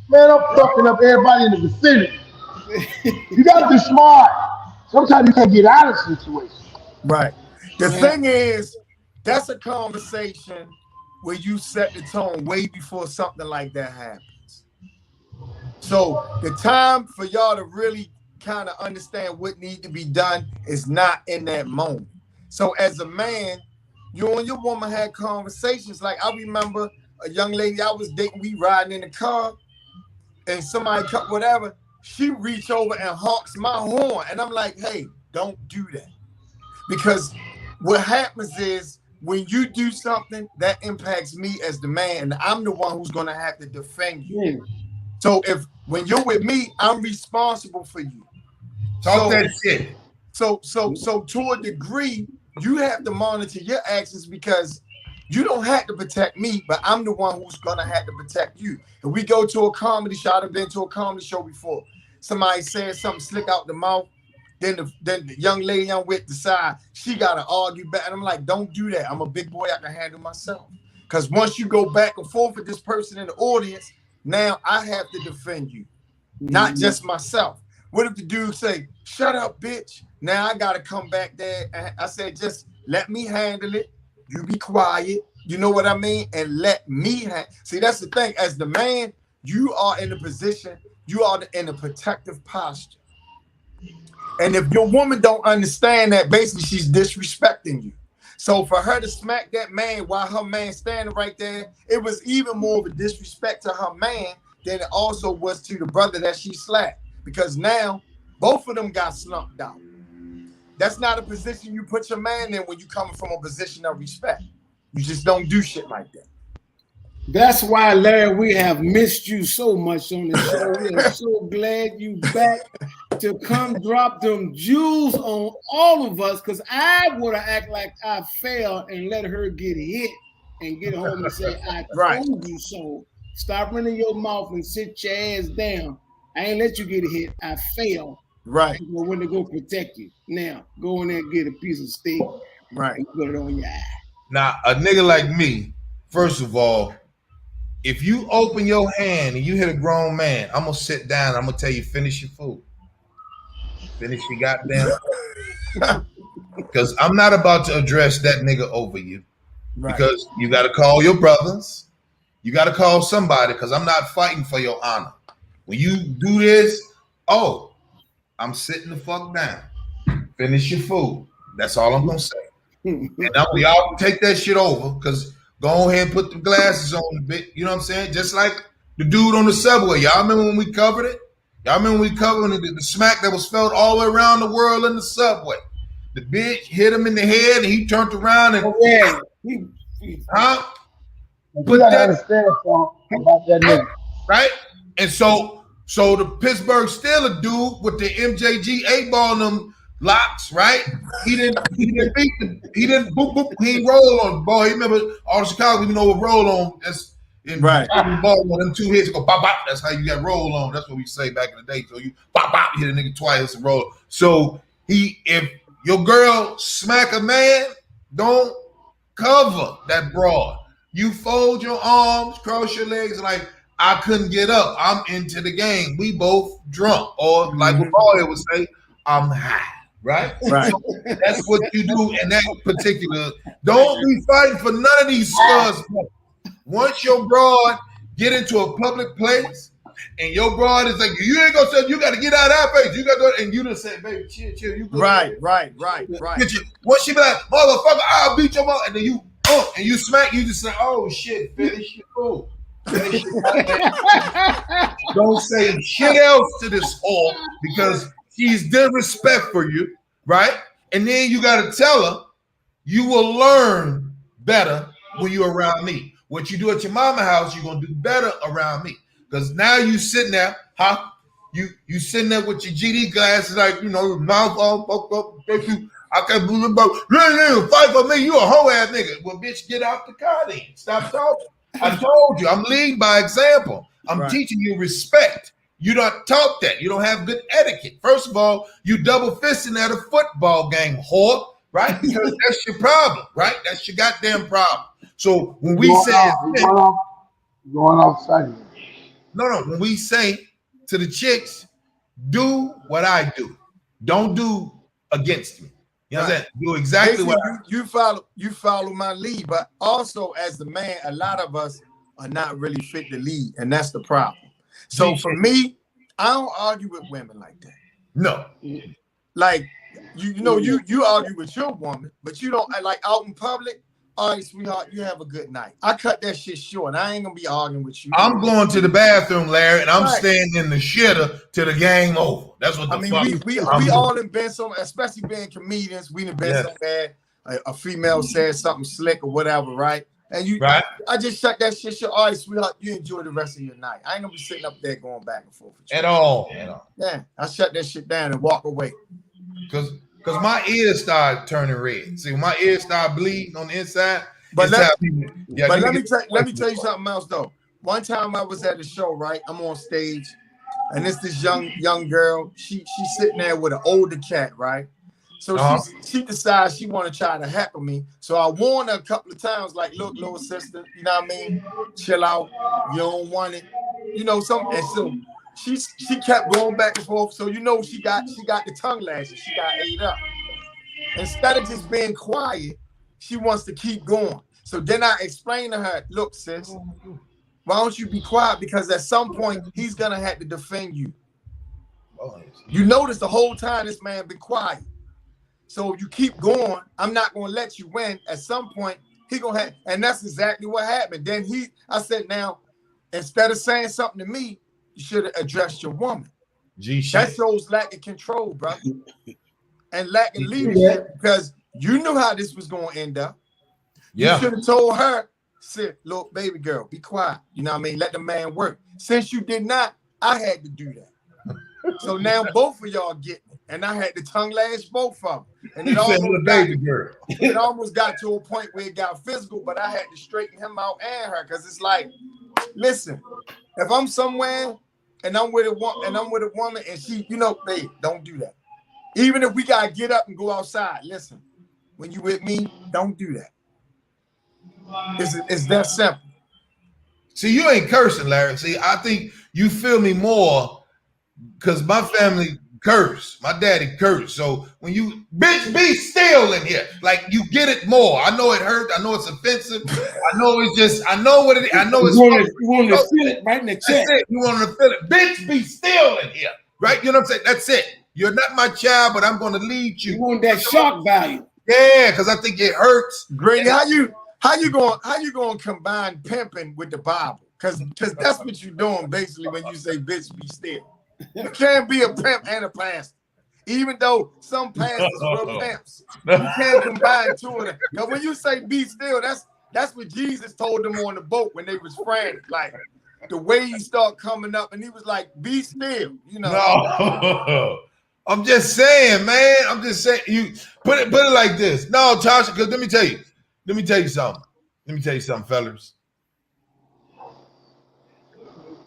man, I'm fucking up everybody in the vicinity. You gotta be smart. Sometimes you can't get out of situations. Right. The thing is, that's a conversation where you set the tone way before something like that happens. So the time for y'all to really kind of understand what needs to be done is not in that moment. So as a man, you and your woman had conversations. Like I remember a young lady I was dating, we riding in the car, and somebody cut whatever, she reached over and honks my horn. And I'm like, hey, don't do that. Because what happens is when you do something that impacts me as the man, and I'm the one who's gonna have to defend you. So when you're with me, I'm responsible for you. Talk that shit. So to a degree, you have to monitor your actions because you don't have to protect me, but I'm the one who's gonna have to protect you. If we go to a comedy show, I've been to a comedy show before. Somebody says something slick out the mouth, then the young lady I'm with decide she gotta argue back. And I'm like, don't do that. I'm a big boy, I can handle myself. Because once you go back and forth with this person in the audience, now I have to defend you, not just myself. What if the dude say, shut up, bitch? Now I gotta come back there. And I said, just let me handle it. You be quiet. You know what I mean? And let me see, that's the thing. As the man, you are in a position, you are in a protective posture. And if your woman don't understand that, basically she's disrespecting you. So for her to smack that man while her man standing right there, it was even more of a disrespect to her man than it also was to the brother that she slapped. Because now both of them got slumped out. That's not a position you put your man in when you coming from a position of respect. You just don't do shit like that. That's why, Larry, we have missed you so much on the show. We are so glad you back to come drop them jewels on all of us, because I would have acted like I failed and let her get hit and get home and say, I told you so. Stop running your mouth and sit your ass down. I ain't let you get a hit. I failed. Right. Well, when to go protect you. Now, go in there and get a piece of steak Right. and put it on your eye. Now, a nigga like me, first of all, if you open your hand and you hit a grown man, I'm gonna sit down. I'm gonna tell you, finish your food. Finish your goddamn. Because I'm not about to address that nigga over you. Right. Because you got to call your brothers. You got to call somebody. Because I'm not fighting for your honor. When you do this, I'm sitting the fuck down. Finish your food. That's all I'm gonna say. And now y'all take that shit over. Because go ahead and put the glasses on, you know what I'm saying? Just like the dude on the subway. Y'all remember when we covered it? Y'all remember when we covered the smack that was felt all the way around the world in the subway? The bitch hit him in the head and he turned around and Put that understand about that nigga. Right? And so the Pittsburgh Steelers dude with the MJG 8-ball in them locks, right? He didn't beat them. He didn't boop. He didn't roll on the ball. He remember all the Chicago, you know what roll on. That's in right. Ball on them 2 hits go bop bop. That's how you got roll on. That's what we say back in the day. So you bop bop, hit a nigga twice and roll. So if your girl smack a man, don't cover that broad. You fold your arms, cross your legs, like I couldn't get up. I'm into the game. We both drunk, or like what Ballhead would say, I'm high. Right? Right. So that's what you do in that particular. Don't be fighting for none of these studs. Once your broad get into a public place and your broad is like, you ain't gonna say, you got to get out of our face. You got to go, and you just say, baby, chill. You go right. Once she be like, motherfucker, I'll beat your mother, and then you and you smack, you just say, oh shit, finish your food. Don't say shit else to this whore because she's disrespect for you, right? And then you got to tell her you will learn better when you're around me. What you do at your mama house, you're gonna do better around me. Because now you sitting there, You sitting there with your GD glasses, like, you know, mouth all fucked up. I can't believe it. Fight for me. You a hoe ass nigga. Well, bitch, get out the car then. Stop talking. I told you, I'm leading by example. I'm teaching you respect. You don't talk that. You don't have good etiquette. First of all, you double fisting at a football game, whore, right? Because that's your problem, right? That's your goddamn problem. So when we say going outside. No. When we say to the chicks, do what I do. Don't do against me. You know what I'm saying? Do exactly what you follow my lead, but also as the man, a lot of us are not really fit to lead, and that's the problem. So for me, I don't argue with women like that. No. Like you argue with your woman, but you don't like out in public. All right, sweetheart, you have a good night. I cut that shit short. I ain't gonna be arguing with you. I'm going to the bathroom, Larry, and I'm staying in the shitter till the game over. That's what we all have been some, especially being comedians. We have been somewhere. A female said something slick or whatever, right? And I just shut that shit short. All right, sweetheart, you enjoy the rest of your night. I ain't gonna be sitting up there going back and forth with you. At all. Yeah, I shut that shit down and walk away. Because my ears started turning red. See, when my ears started bleeding on the inside. But let me tell you something else though. One time I was at a show, right? I'm on stage, and it's this young girl. She's sitting there with an older cat, right? So she decides she want to try to heckle me. So I warned her a couple of times, like, look, little sister, you know what I mean? Chill out. You don't want it. You know, something. And so she kept going back and forth. So you know she got the tongue lashes. She got ate up. Instead of just being quiet, she wants to keep going. So then I explained to her, look, sis, why don't you be quiet? Because at some point he's gonna have to defend you. You notice the whole time this man been quiet. So if you keep going, I'm not gonna let you win. At some point, he gonna have, and that's exactly what happened. Then I said, now, instead of saying something to me, you should have addressed your woman. That shows lack of control, brother. And lack of leadership, because you knew how this was gonna end up. You should have told her, sit, look, baby girl, be quiet. You know what I mean? Let the man work. Since you did not, I had to do that. So now both of y'all get me. And I had to tongue lash both of them. And it almost got to a point where it got physical, but I had to straighten him out and her. Because it's like, listen, if I'm somewhere and I'm with a woman, and she, babe, don't do that. Even if we gotta get up and go outside, listen, when you with me, don't do that. It's that simple. See, you ain't cursing, Larry. See, I think you feel me more because my family curse. My daddy cursed. So when you, bitch, be still in here. Like, you get it more. I know it hurt. I know it's offensive. I know it's just, I know what it is. I know it's. You want to feel it right in the chest. That's it. You want to feel it. Bitch, be still in here. Right? You know what I'm saying? That's it. You're not my child, but I'm going to lead you. You want that shock value. Yeah, because I think it hurts. Great. How you going to combine pimping with the Bible? Because that's what you're doing basically when you say bitch be still. You can't be a pimp and a pastor. Even though some pastors were pimps. You can't combine two of them. Because when you say be still, that's what Jesus told them on the boat when they was frantic. Like the way he started coming up and he was like, be still, No. I'm just saying, man. I'm just saying, you put it like this. No, Tasha, because let me tell you something, fellas.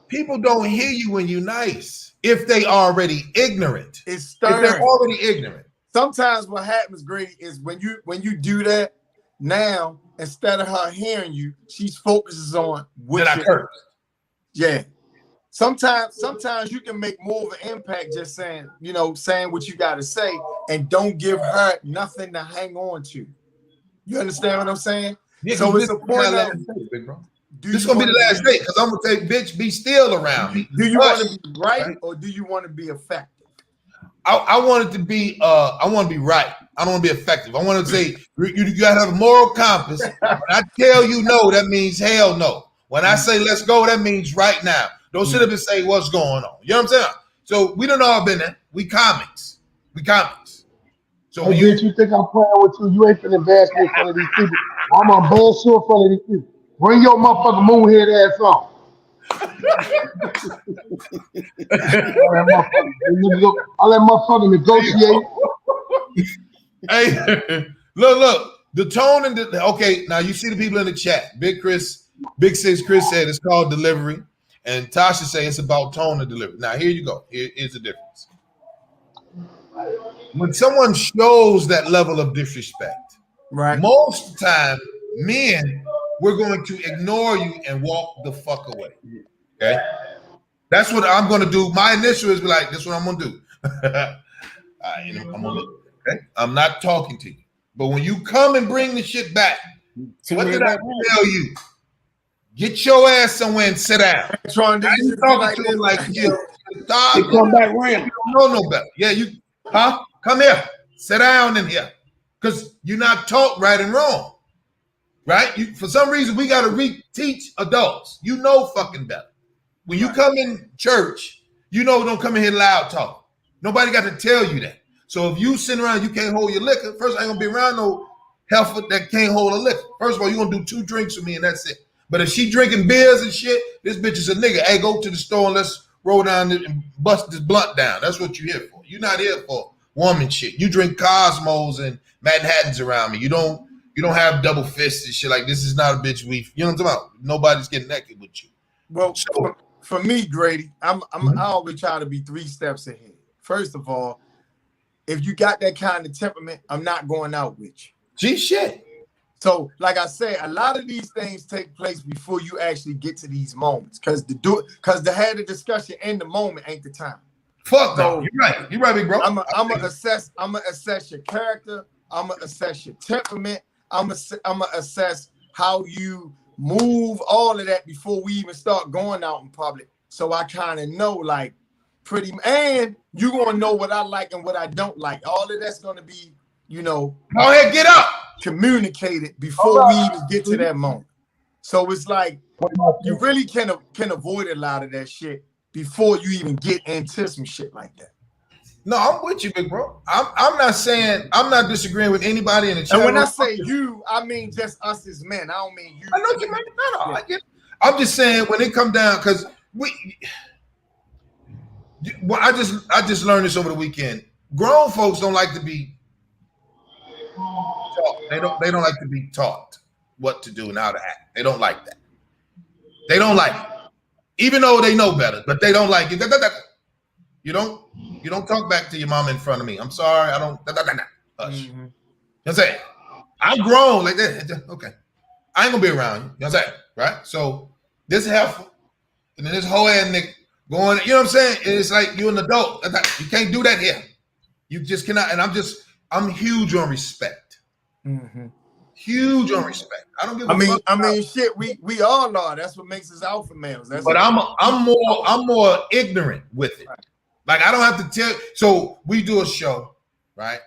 People don't hear you when you're nice if they already ignorant. It's stern. If they're already ignorant. Sometimes what happens, Grady, is when you do that, now instead of her hearing you, she focuses on what I cursed. Yeah. Sometimes you can make more of an impact just saying what you got to say and don't give her nothing to hang on to. You understand what I'm saying? Yeah, so it's a point of, this is going to be the last day because I'm going to say, bitch, be still around me. Do you want to be right or do you want to be effective? I want it to be, I want to be right. I don't want to be effective. I want to say, you got to have a moral compass. When I tell you no, that means hell no. When I say let's go, that means right now. Don't sit up and say what's going on. You know what I'm saying? So we done all been there. We comics. So hey, bitch, you think I'm playing with you? You ain't finna embarrass me in front of these people. I'm gonna embarrass you in front of these people. Bring your motherfucking moonhead ass on. I'll let motherfucker negotiate. Hey, look. The tone and okay. Now you see the people in the chat. Big Six Chris said it's called delivery. And Tasha say it's about tone and delivery. Now, here you go. Here's the difference. When someone shows that level of disrespect, right? Most of the time, men, we're going to ignore you and walk the fuck away. Okay? That's what I'm going to do. My initial is be like, this is what I'm going to do. I'm going to look. Okay? I'm not talking to you. But when you come and bring the shit back, what did I tell you? Get your ass somewhere and sit down. Trying to talking to him like you. Stop. You come back around. You don't know no better. Yeah, come here. Sit down in here. Because you're not taught right and wrong. Right? For some reason, we got to reteach adults. You know fucking better. When you come in church, don't come in here loud talk. Nobody got to tell you that. So if you sit around, you can't hold your liquor. First, I ain't going to be around no heifer that can't hold a liquor. First of all, you're going to do 2 drinks with me and that's it. But if she drinking beers and shit, this bitch is a nigga. Hey, go to the store and let's roll down and bust this blunt down. That's what you're here for. You're not here for woman shit. You drink Cosmos and Manhattans around me. You don't have double fists and shit. Like, this is not a bitch we, you know what I'm talking about? Nobody's getting naked with you. Well, for me, Grady, I always try to be 3 steps ahead. First of all, if you got that kind of temperament, I'm not going out with you. Gee, shit. So, like I said, a lot of these things take place before you actually get to these moments. Because to have the discussion in the moment ain't the time. Fuck no. You're right. You're right, big bro. I'm gonna assess your character. I'm gonna assess your temperament. I'm gonna assess how you move, all of that before we even start going out in public. So I kind of know, like, and you're gonna know what I like and what I don't like. All of that's gonna be, go ahead, get up. Communicated before we even get to that moment. So it's like you really can avoid a lot of that shit before you even get into some shit like that. No, I'm with you, big bro. I'm not disagreeing with anybody in the chat. And when I say you, I mean just us as men. I don't mean you. I know what you mean. No, I get it. I'm just saying when it come down, because I just learned this over the weekend. Grown folks don't like to be taught. They don't like to be taught what to do and how to act. They don't like that. They don't like it. even though they know better, but they don't like it. You don't talk back to your mom in front of me. I'm sorry, I don't. Hush. You know what I'm saying? I'm grown like that. Okay, I ain't gonna be around you. You know what I'm saying? Right? So this is helpful, and then this whole ass nigga going. You know what I'm saying? It's like you're an adult. You can't do that here. You just cannot. And I'm huge on respect. Huge on respect. I don't give a fuck. I mean, shit. We all are. That's what makes us alpha males. But I'm more ignorant with it. Like I don't have to tell. So we do a show, right?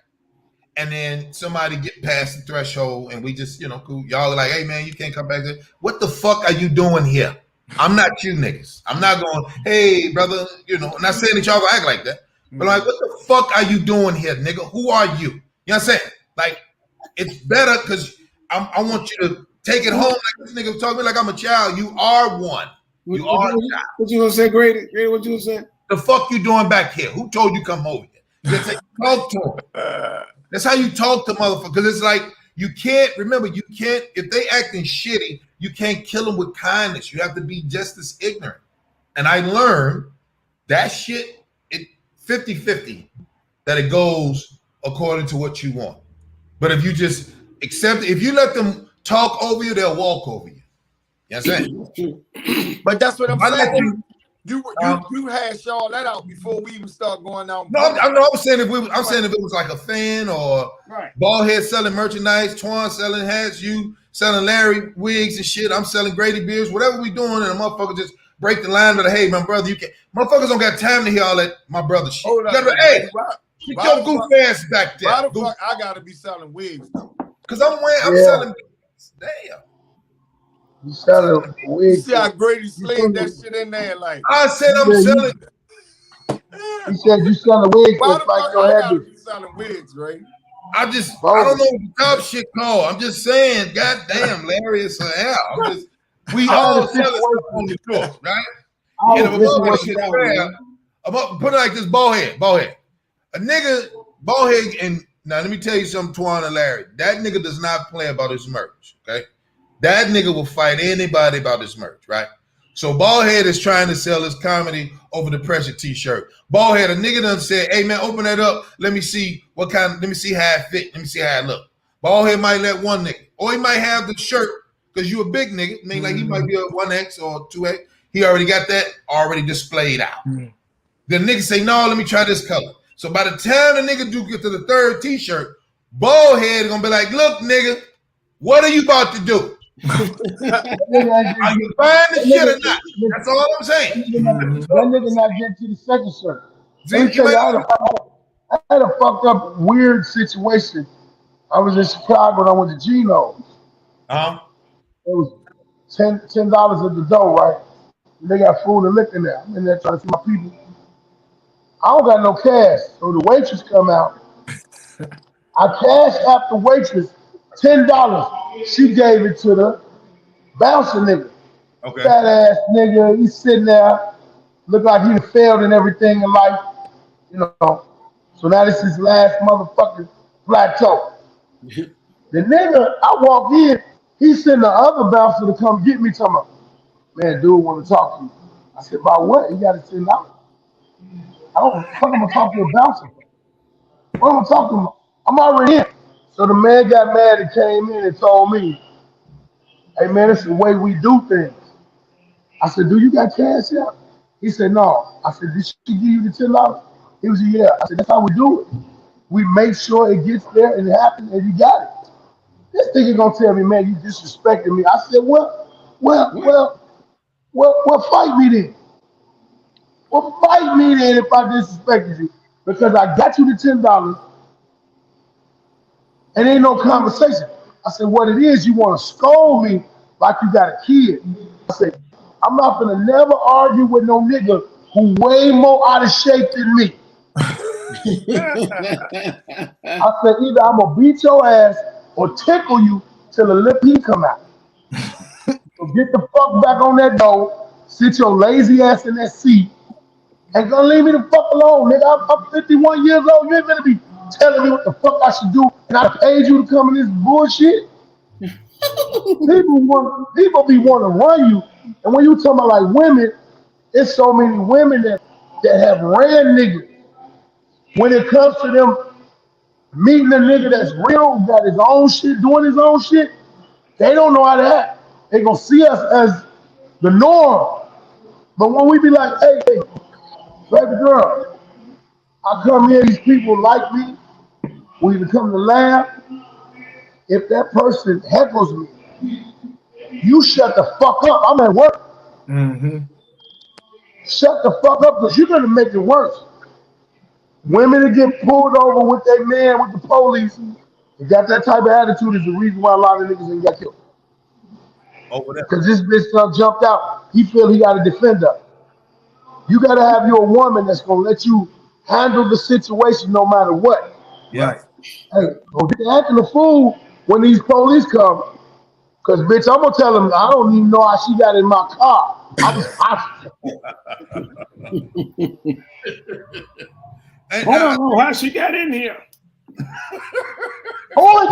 And then somebody get past the threshold, and we just, cool. Y'all are like, hey man, you can't come back there. What the fuck are you doing here? I'm not you niggas. I'm not going, hey brother, not saying that y'all gonna act like that. But like, what the fuck are you doing here, nigga? Who are you? You know what I'm saying? Like, it's better because I want you to take it home like this nigga was talking like I'm a child. You are one. You are a child. What you gonna say, Grady? Grady, what you gonna say? The fuck you doing back here? Who told you come over here? You gotta talk to him. That's how you talk to motherfuckers. Because it's like, you can't, if they acting shitty, you can't kill them with kindness. You have to be just as ignorant. And I learned that shit, 50-50, that it goes according to what you want. But if you just accept it, if you let them talk over you, they'll walk over you. You know what I'm saying? But that's what I'm saying. You hash all that out before we even start going out. No, I'm saying if it was like a fan or Ballhead selling merchandise, Twan selling hats, you selling Larry wigs and shit, I'm selling Grady beers, whatever we doing, and a motherfucker just break the line of the, hey, my brother, you can't. Motherfuckers don't got time to hear all that my brother shit. Hold on, hey, get your goof ass back there. Why the fuck I gotta be selling wigs though? Because I'm selling wigs. Damn. You selling wigs. You see how Grady slayed that shit in there, like I said I'm selling. He said you selling wigs. Why the fuck I gotta be selling wigs, right? I don't know what the top shit called. I'm just saying, goddamn, Larry, it's a hell. We all sell it on the floor, right? I'm up, put it like this, ballhead. A nigga, ballhead, and now let me tell you something, Twan and Larry. That nigga does not play about his merch, okay? That nigga will fight anybody about his merch, right? So Ballhead is trying to sell his comedy over the pressure t-shirt. Ballhead, a nigga done said, hey man, open that up. Let me see how it fit. Let me see how it look. Ballhead might let one nigga, or he might have the shirt because you a big nigga. I mean, like he might be a 1X or 2X. He already got that already displayed out. The nigga say, no, let me try this color. So by the time the nigga do get to the third t-shirt, Ballhead gonna be like, look, nigga, what are you about to do? Are you buying the shit or not? That's all I'm saying. That nigga not getting to the second shirt. Let me tell you, I had a fucked up weird situation. I was in Chicago and I went to Geno's. It was $10 at the door, right? And they got food and liquor there. I'm in there trying to see my people. I don't got no cash, so the waitress come out. I cashed out the waitress $10. She gave it to the bouncer nigga. Okay. Fat ass nigga. He's sitting there, look like he failed in everything in life, So now this is his last motherfucking plateau. The nigga, I walk in, he sent the other bouncer to come get me, talking about, man, dude want to talk to you. I said, about what? He got it $10. I don't fuck, I'm gonna talk to a bouncer. What am I talking about? I'm already in. So the man got mad and came in and told me, hey man, it's the way we do things. I said, do you got cash here? He said, no. I said, did she give you the $10? He was, yeah. I said, that's how we do it. We make sure it gets there and it happens and you got it. This nigga gonna tell me, man, you disrespecting me. I said, well, fight me then. Well, fight me then if I disrespected you. Because I got you the $10 and ain't no conversation. I said, what it is, you want to scold me like you got a kid. I said, I'm not gonna never argue with no nigga who way more out of shape than me. I said, either I'm gonna beat your ass or tickle you till the lip heat come out. So get the fuck back on that door, sit your lazy ass in that seat, and gonna leave me the fuck alone, nigga. I'm 51 years old. You ain't gonna be telling me what the fuck I should do, and I paid you to come in this bullshit. People be wanting to run you, and when you talking about like women, It's so many women that have ran niggas. When it comes to them meeting a nigga that's real, got his own shit, doing his own shit, they don't know how to act. They gonna see us as the norm. But when we be like, hey, baby girl, I come here, these people like me, we either come to laugh. If that person heckles me, you shut the fuck up. I'm at work. Mm-hmm. Shut the fuck up, because you're gonna make it worse. Women that get pulled over with their man, with the police, they got that type of attitude is the reason why a lot of niggas ain't got killed. Over there. Because this bitch done jumped out. He feel he got to defend her. You got to have your woman that's going to let you handle the situation no matter what. Right. Hey, don't get acting a fool when these police come. Because, bitch, I'm going to tell them, I don't even know how she got in my car. I was hostile. I don't know how she got in here. Boy,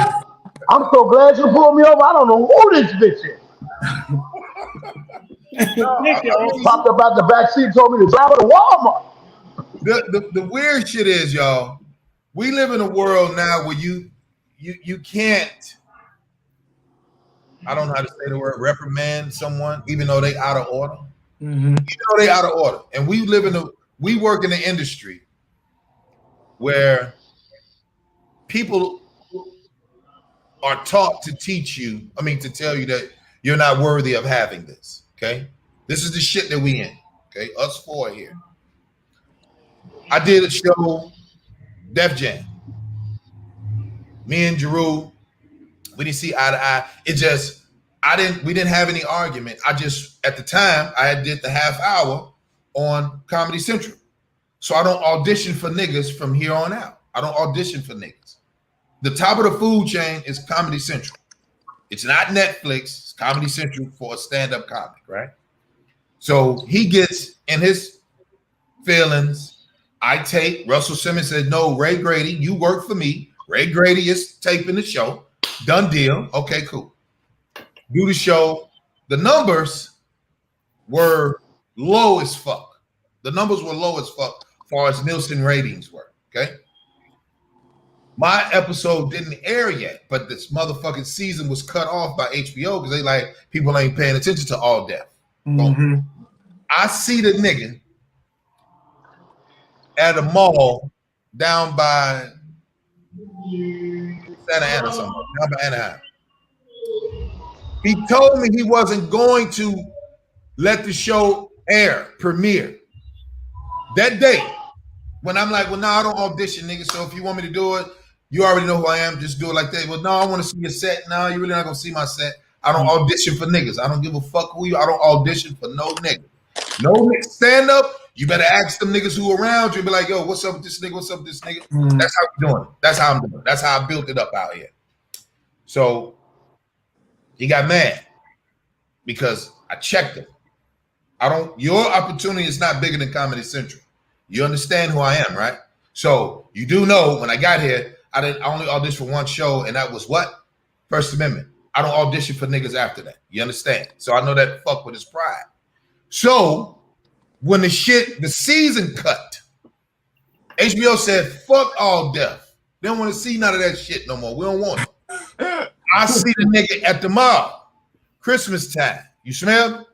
I'm so glad you pulled me over. I don't know who this bitch is. Popped up out the back seat and told me to drive her to Walmart. The weird shit is, y'all, we live in a world now where you can't, I don't know how to say the word, reprimand someone even though they out of order. Mm-hmm. Even though they out of order. And we work in the industry where people are taught to to tell you that you're not worthy of having this. Okay. This is the shit that we in. Okay. Us four here. I did a show, Def Jam. Me and Jeru, we didn't see eye to eye. We didn't have any argument. At the time, I did the half hour on Comedy Central. So I don't audition for niggas from here on out. I don't audition for niggas. The top of the food chain is Comedy Central. It's not Netflix, it's Comedy Central for a stand-up comic, right? So he gets in his feelings. Russell Simmons said, no, Ray Grady, you work for me. Ray Grady is taping the show. Done deal. Okay, cool. Do the show. The numbers were low as fuck. The numbers were low as fuck as far as Nielsen ratings were, okay? My episode didn't air yet, but this motherfucking season was cut off by HBO because they like, people ain't paying attention to All Deaf. Mm-hmm. I see the nigga at a mall down by Santa Ana, somewhere, down by Anaheim. He told me he wasn't going to let the show premiere. That day, when I'm like, well, no, I don't audition, nigga. So if you want me to do it, you already know who I am. Just do it like that. Well, no, I want to see your set. No, you're really not going to see my set. I don't audition for niggas. I don't give a fuck who you. I don't audition for no nigga. No nigga stand up. You better ask them niggas who around you and be like, yo, what's up with this nigga? What's up with this nigga? Mm. That's how we're doing it. That's how I'm doing it. That's how I built it up out here. So he got mad because I checked him. Your opportunity is not bigger than Comedy Central. You understand who I am, right? So you do know when I got here, I only auditioned for one show, and that was what? First Amendment. I don't audition for niggas after that. You understand? So I know that fuck with his pride. So when the season cut, HBO said, fuck All Deaf. They don't want to see none of that shit no more. We don't want it. I see the nigga at the mall. Christmas time. You smell?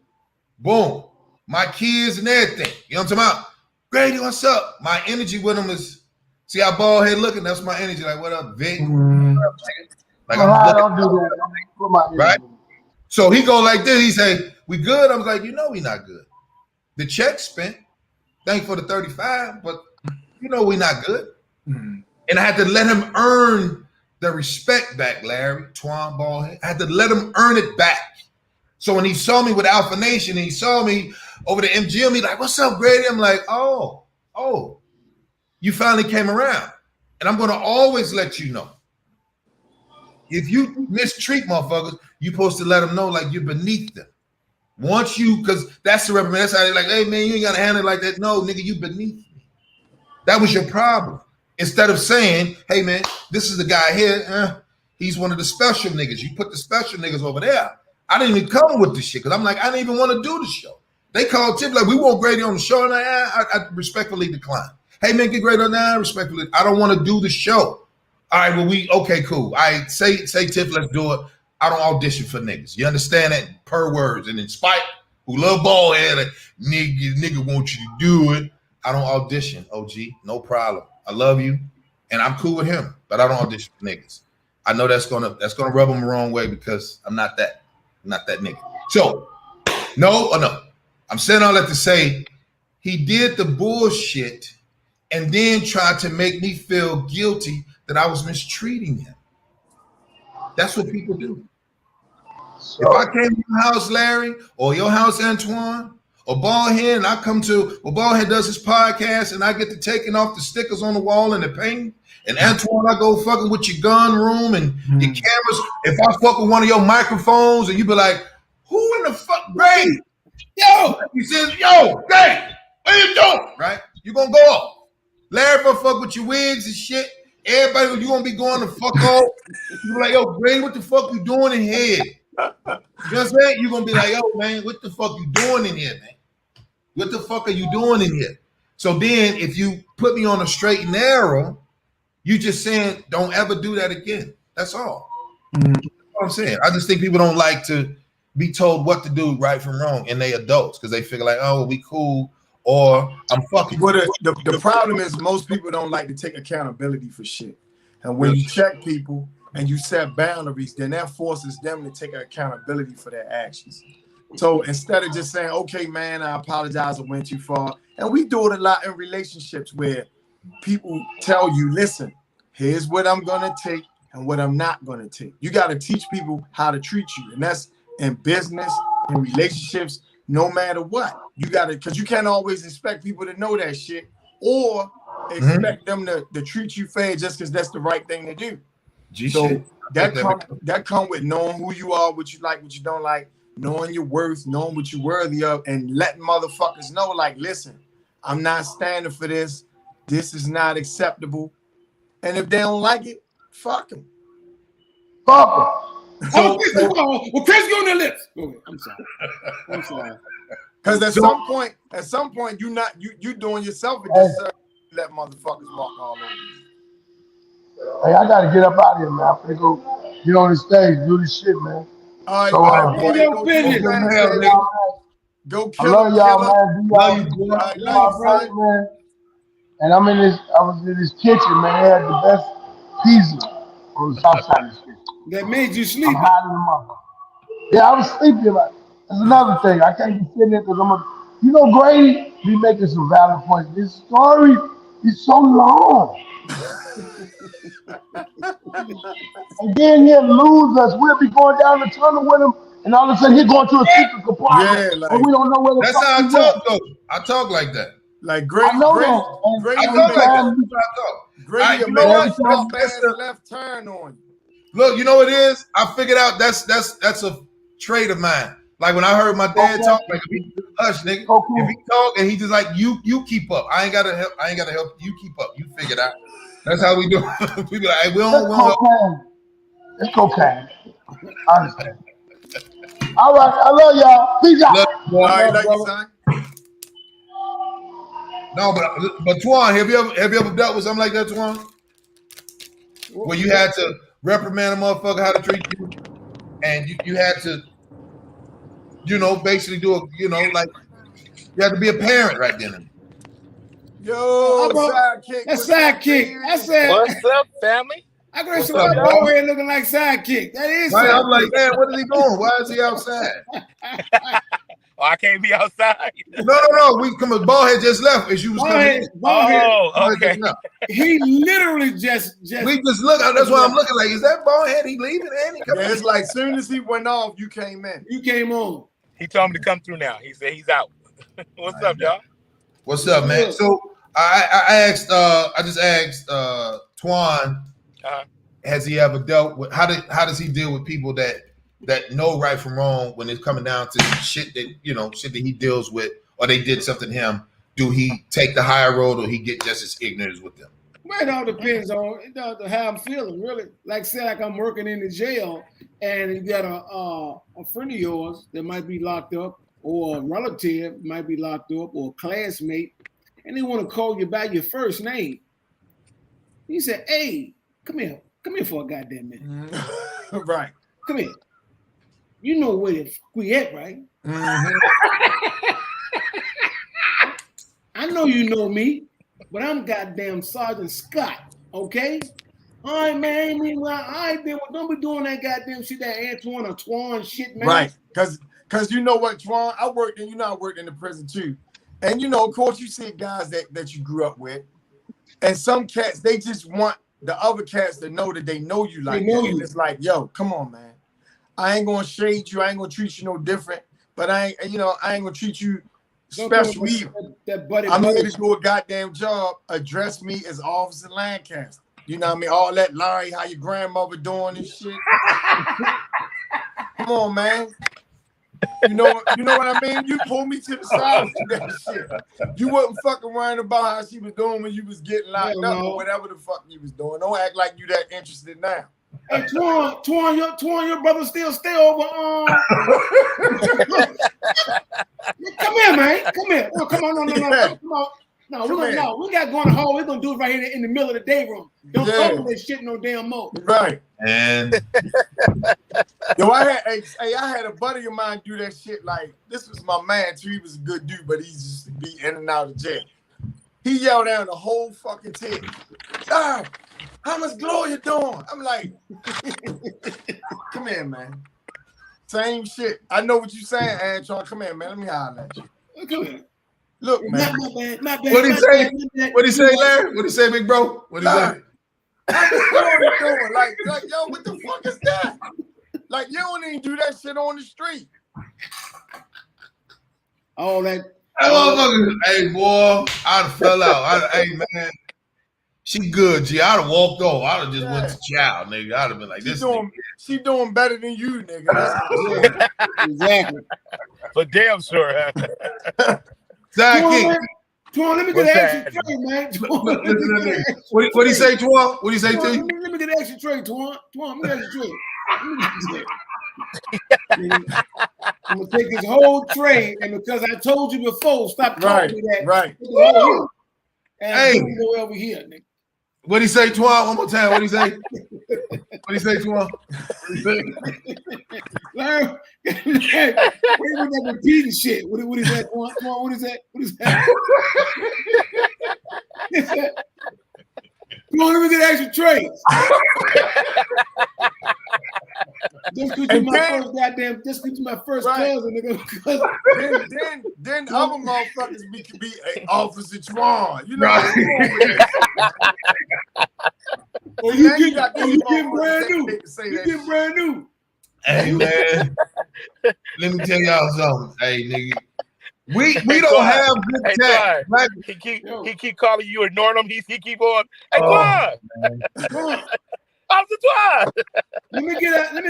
Boom. My kids and everything. You know what I'm talking about? Grady, what's up? My energy with him is, see how bald head looking? That's my energy. Like, what up, Vic? Like, I don't do that. Right? So he go like this. He say, we good? I was like, you know we not good. The check spent. Thank you for the 35, but you know we not good. Mm-hmm. And I had to let him earn the respect back, Larry. Twan Ballhead. I had to let him earn it back. So when he saw me with Alpha Nation and he saw me over the MGM, he like, what's up, Grady? I'm like, oh, you finally came around. And I'm going to always let you know. If you mistreat motherfuckers, you're supposed to let them know like you're beneath them. Once you, because that's the reprimand. That's how they're like, hey, man, you ain't got to handle it like that. No, nigga, you beneath me. That was your problem. Instead of saying, hey, man, this is the guy here. He's one of the special niggas. You put the special niggas over there. I didn't even come with this shit because I'm like, I didn't even want to do the show. They called Tip like, we want Grady on the show, and I respectfully decline. Hey man, get Grady on now. Respectfully, I don't want to do the show. All right, well okay, cool. I say Tip, let's do it. I don't audition for niggas. You understand that? Per words, and then Spike, who love ball head, like, nigga want you to do it. I don't audition, OG, no problem. I love you, and I'm cool with him, but I don't audition for niggas. I know that's gonna rub him the wrong way because I'm not that nigga. So, no. I'm saying all that to say he did the bullshit and then tried to make me feel guilty that I was mistreating him. That's what people do. So, if I came to your house, Larry, or your house, Antoine, or Ballhead, and I come to, Ballhead does his podcast, and I get to taking off the stickers on the wall and the paint, and Antoine, I go fucking with your gun room and your cameras. If I fuck with one of your microphones, and you be like, who in the fuck, Grady? Yo! He says, yo, Grady, what you doing? Right? You gonna go off. Larry, if I fuck with your wigs and shit, everybody, you gonna be going to fuck off. You be like, yo, Grady, what the fuck you doing in here? You know what I'm saying? You're gonna be like, yo, man, what the fuck you doing in here, man? What the fuck are you doing in here? So then if you put me on a straight and narrow, you just saying don't ever do that again. That's all. That's what I'm saying. I just think people don't like to be told what to do right from wrong, and they adults because they figure like, oh, we cool, or I'm fucking. But the problem is most people don't like to take accountability for shit. And when you check people and you set boundaries, then that forces them to take accountability for their actions. So instead of just saying, okay, man, I apologize, I went too far. And we do it a lot in relationships where people tell you, listen, here's what I'm going to take and what I'm not going to take. You got to teach people how to treat you. And that's in business, in relationships, no matter what. You got to, because you can't always expect people to know that shit or expect them to treat you fair just because that's the right thing to do. So that come with knowing who you are, what you like, what you don't like, knowing your worth, knowing what you're worthy of, and letting motherfuckers know, like, listen, I'm not standing for this. This is not acceptable. And if they don't like it, fuck them. Fuck them. Well, Chris, go on the lips. Go ahead. I'm sorry. Because at some point, you doing yourself a disservice. Let motherfuckers walk all over you. Hey, I gotta get up out of here, man. I'm finna go get on the stage, do this shit, man. All So, right, boy, go kill I love y'all, man. Love you, boy. Man. And I was in this kitchen, man. They had the best pizza on the south side of the street. That made you sleep. I'm hiding them up. Yeah, I was sleeping. Like, that's another thing. I can't be sitting there because Grady be making some valid points. This story is so long. And then he'll lose us. We'll be going down the tunnel with him, and all of a sudden he's going to a secret compartment. And we don't know where the that's fuck how I he talk, went. though. I talk like that. Like Grady, I know that. Grady, you know what? That's the left turn on you. Look, you know what it is? I figured out that's a trait of mine. Like when I heard my dad talk, like hush, nigga. If he talk and he just like you keep up. I ain't gotta help you keep up. You figure it out. That's how we do. We be like, hey, we don't help. It's cocaine. I understand. All right, I love y'all. Peace out. All right, like you, son. No, but Twan, have you ever dealt with something like that, Twan? Where you had to reprimand a motherfucker how to treat you, and you had to, basically do like you had to be a parent right then. Yo, sidekick. That's sidekick. I said, what's up, family? I got some boy here looking like sidekick. That is right. sidekick. I'm like, man, what is he doing? Why is he outside? Oh, I can't be outside. No. We come. Ballhead just left as you was coming. Oh, okay. He literally just. We just look. That's why I'm looking like, is that Ballhead? He leaving? And he coming? Yeah, it's like soon as he went off, you came in. You came on. He told me to come through now. He said he's out. What's up, y'all? What's up, man? So I just asked Twan, has he ever dealt with how does he deal with people that know right from wrong when it's coming down to shit that he deals with, or they did something to him? Do he take the higher road, or he get just as ignorant with them? Well, it all depends on how I'm feeling, really. Like say like I'm working in the jail and you got a friend of yours that might be locked up or a relative might be locked up, or a classmate, and they want to call you by your first name. You say, "Hey, come here for a goddamn minute." Right. Come here. You know where we at, right? Mm-hmm. I know you know me, but I'm goddamn Sergeant Scott, okay? All right, man. Meanwhile, don't be doing that goddamn shit, that Antoine or Twan shit, man. Right. Because you know what, Twan? I worked in the prison too. And of course, you see guys that you grew up with. And some cats, they just want the other cats to know that they know you like that. And it's like, yo, come on, man. I ain't gonna shade you. I ain't gonna treat you no different. But I ain't gonna treat you special either. I'm here to do a goddamn job. Address me as Officer Lancaster. You know what I mean? All that Larry, how your grandmother doing and shit. Come on, man. You know what I mean? You pulled me to the side with that shit. You wasn't fucking worrying about how she was doing when you was getting locked up or whatever the fuck you was doing. Don't act like you that interested now. Hey, Twan, your brother still stay over. Come here, man. Come here. Oh, come on, no. Come on. No, we got going home. We're gonna do it right here in the middle of the day room. Don't talk about that shit no damn more. Right. And yo, I had a buddy of mine do that shit. Like, this was my man too. He was a good dude, but he used to be in and out of jail. He yelled down the whole fucking tape. Ah, how much glow you doing? I'm like, come here, man. Same shit. I know what you saying, Antoine. Come here, man. Let me holler at you. Come here. Look, man. My bad. What'd he say? What'd he say, Larry? What'd he say, big bro? What'd he say? How much glow you doing? Like, yo, what the fuck is that? Like, you don't even do that shit on the street. All that. Hey, boy, I'd have fell out. Hey, man. She good, G. I'd have walked off. I'd have just went to chow, nigga. I'd have been like, she doing better than you, nigga. Exactly. For damn sure. Sidekick. Twan, let me get an extra tray, man. What he say, Twan? What he say to you? Let me get an extra tray, Twan. Let me get an extra tray. I'm gonna take this whole tray, and because I told you before, stop calling me that. Right. And go over here, nigga. What he say, Twan? One more time. What he say? What he say, Twan? Larry, we're not repeating shit. What is that, Twan? What is that? What is that? Come on, let me get extra trays. Just because you're my first goddamn, just because you're my first cousin, nigga. Then other motherfuckers be Officer Twan. You know. Or you get brand new. You get brand new. Hey man, let me tell y'all something. Hey nigga, we don't have good tech. Like, he keep calling you, ignoring him. He keep on. Hey, Twan. Officer Twan. Let me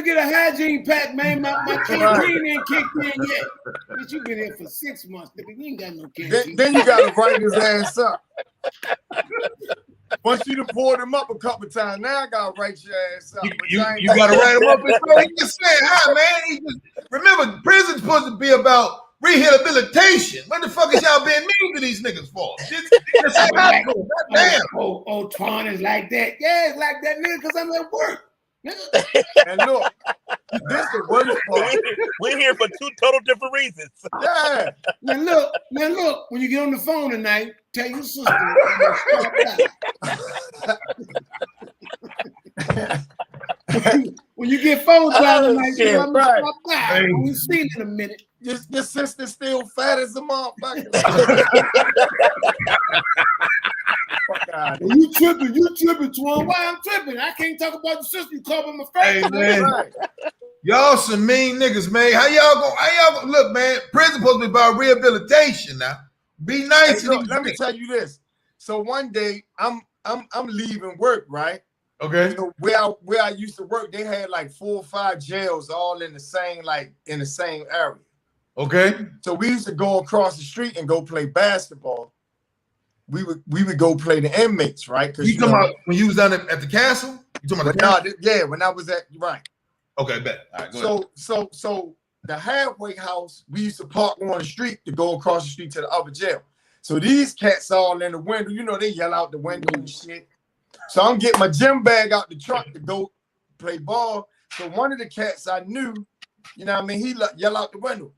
get a hygiene pack, man. My canteen ain't kicked in yet. Bitch, you been here for 6 months, nigga. You ain't got no canteen. Then you gotta write his ass up. Once you done poured him up a couple times, now I gotta write your ass up. You gotta write him up. He just saying, hi, man. He just remember, prison's supposed to be about rehabilitation. What the fuck is y'all being mean to these niggas for? Damn. Oh, Twan is like that. Yeah, it's like that, nigga, because I'm at work. And look, this the worst part. We're here for two total different reasons. Yeah. Now look, when you get on the phone tonight, tell your sister. When you get phone calls tonight, I'm gonna stop by. We'll see in a minute. Your sister's still fat as a motherfucker. You tripping, Twan. Why I'm tripping? I can't talk about the sister. You call my face. Hey, man. Right. Y'all some mean niggas, man. How y'all go? Look, man, prison supposed to be about rehabilitation now. Be nice. Hey, look, let me tell you this. So one day I'm leaving work, right? Okay. So where I used to work, they had like 4 or 5 jails all in the same area. Okay. So we used to go across the street and go play basketball. We would go play the inmates, right? You talking about when you was down at the castle? You talking about the castle? Yeah, when I was at right. Okay, bet. All right, go ahead. So the halfway house, we used to park on the street to go across the street to the other jail. So these cats all in the window, you know, they yell out the window and shit. So I'm getting my gym bag out the truck to go play ball. So one of the cats I knew, you know what I mean, he yell out the window,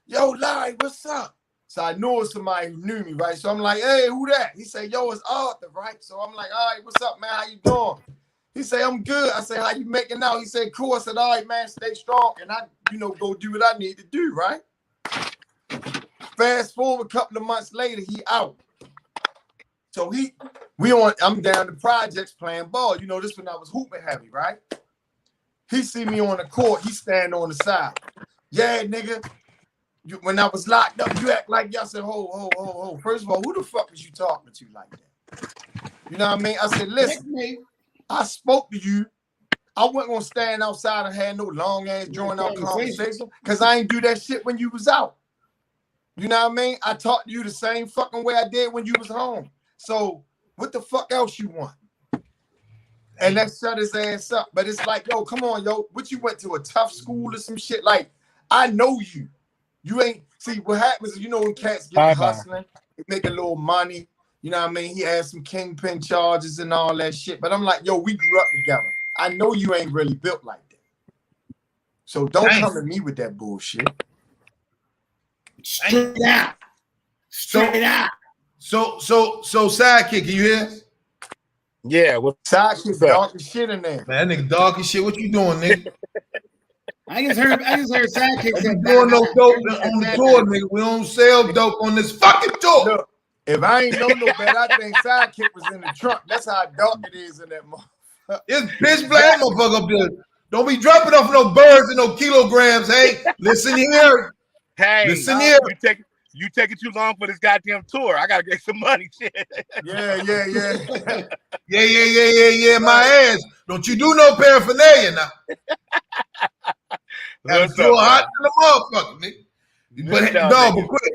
"Yo, Larry, what's up?" So I knew it was somebody who knew me, right? So I'm like, "Hey, who that?" He said, "Yo, it's Arthur," right? So I'm like, "All right, what's up, man? How you doing?" He said, "I'm good." I said, "How you making out?" He said, "Cool." I said, "All right, man, stay strong." And I, you know, go do what I need to do, right? Fast forward a couple of months later, he out. So I'm down the projects playing ball. You know, this when I was hooping heavy, right? He see me on the court, he stand on the side. "Yeah, nigga, when I was locked up, you act like y'all." Said, ho. First of all, who the fuck was you talking to like that? You know what I mean? I said, "Listen, I spoke to you. I wasn't gonna stand outside and have no long ass drawn out conversation because I ain't do that shit when you was out. You know what I mean? I talked to you the same fucking way I did when you was home. So what the fuck else you want?" And that shut his ass up. But it's like, yo, come on, yo. What, you went to a tough school or some shit? Like, I know you. You ain't, see, what happens is, you know, when cats get hustling, they make a little money. You know what I mean? He has some kingpin charges and all that shit. But I'm like, yo, we grew up together. I know you ain't really built like that. So don't come at me with that bullshit. Straight out. Straight out. So sidekick, can you hear? Yeah, well, Sidekick dark as shit in there. Man, that nigga dark as shit. What you doing, nigga? I just heard Sidekick We said doing no dope on the tour, nigga. We don't sell dope on this fucking tour. Look, if I ain't know no better, I think Sidekick was in the trunk. That's how dark it is in that motherfucker. It's pitch black motherfucker up there. Don't be dropping off no birds and no kilograms. Hey, listen here. hey, Listen here. You taking too long for this goddamn tour. I gotta get some money. Shit. Yeah. Yeah, my ass. Don't you do no paraphernalia now. That's so hot in the motherfucker, nigga. But but quick.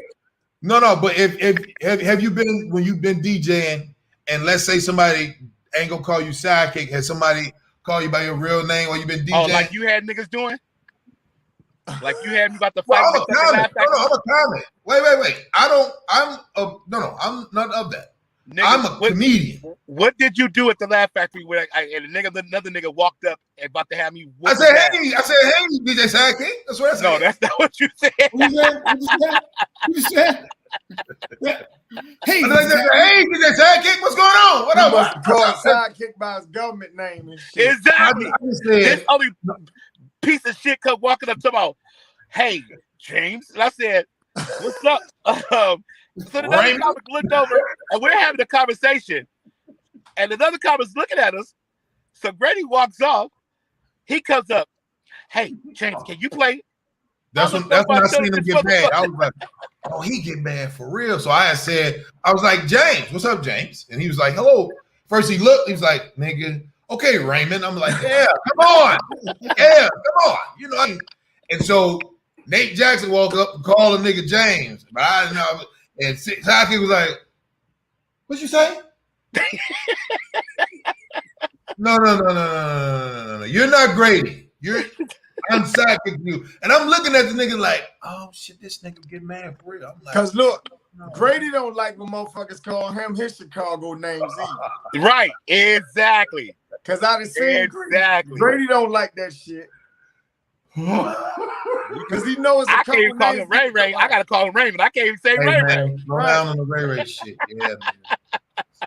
No, but if have you been, when you've been DJing, and let's say somebody ain't gonna call you sidekick, has somebody call you by your real name, or you been DJing? Oh, like you had niggas doing? Like you had me about to fight? Well, I'm a comment. Wait. I'm not of that. Nigga, I'm a comedian. What did you do at the Laugh Factory where another nigga walked up and about to have me? I said, hey, DJ Sidekick. That's what I said. No, that's not what you said. What you said? Hey, DJ Sidekick, what's going on? What up? Must call Sidekick by his government name and shit. Exactly. This only piece of shit come walking up to me, "Hey, James." And I said, "What's up?" So another comic looked over and we're having a conversation. And another comic's looking at us. So Grady walks off. He comes up. "Hey, James, can you play?" That's when I seen him get mad. I was like, oh, he get mad for real. So I said, I was like, "James, what's up, James?" And he was like, "Hello." First he looked, he was like, "Nigga, okay, Raymond." I'm like, "Yeah, come on. Yeah, come on." You know, and so Nate Jackson walked up and called a nigga James. But I didn't know. And Sidekick was like, "What you say?" No. You're not Grady. I'm Sidekick you. And I'm looking at the nigga like, oh shit, this nigga get mad for real. I'm like, because look, Grady don't like when motherfuckers call him his Chicago names either. Right, exactly. Because I done seen Grady don't like that shit. Because he knows I can't even call him Ray Ray. I gotta call him Raymond. I can't even say Ray Ray. Go down on the Ray Ray shit. Yeah, man.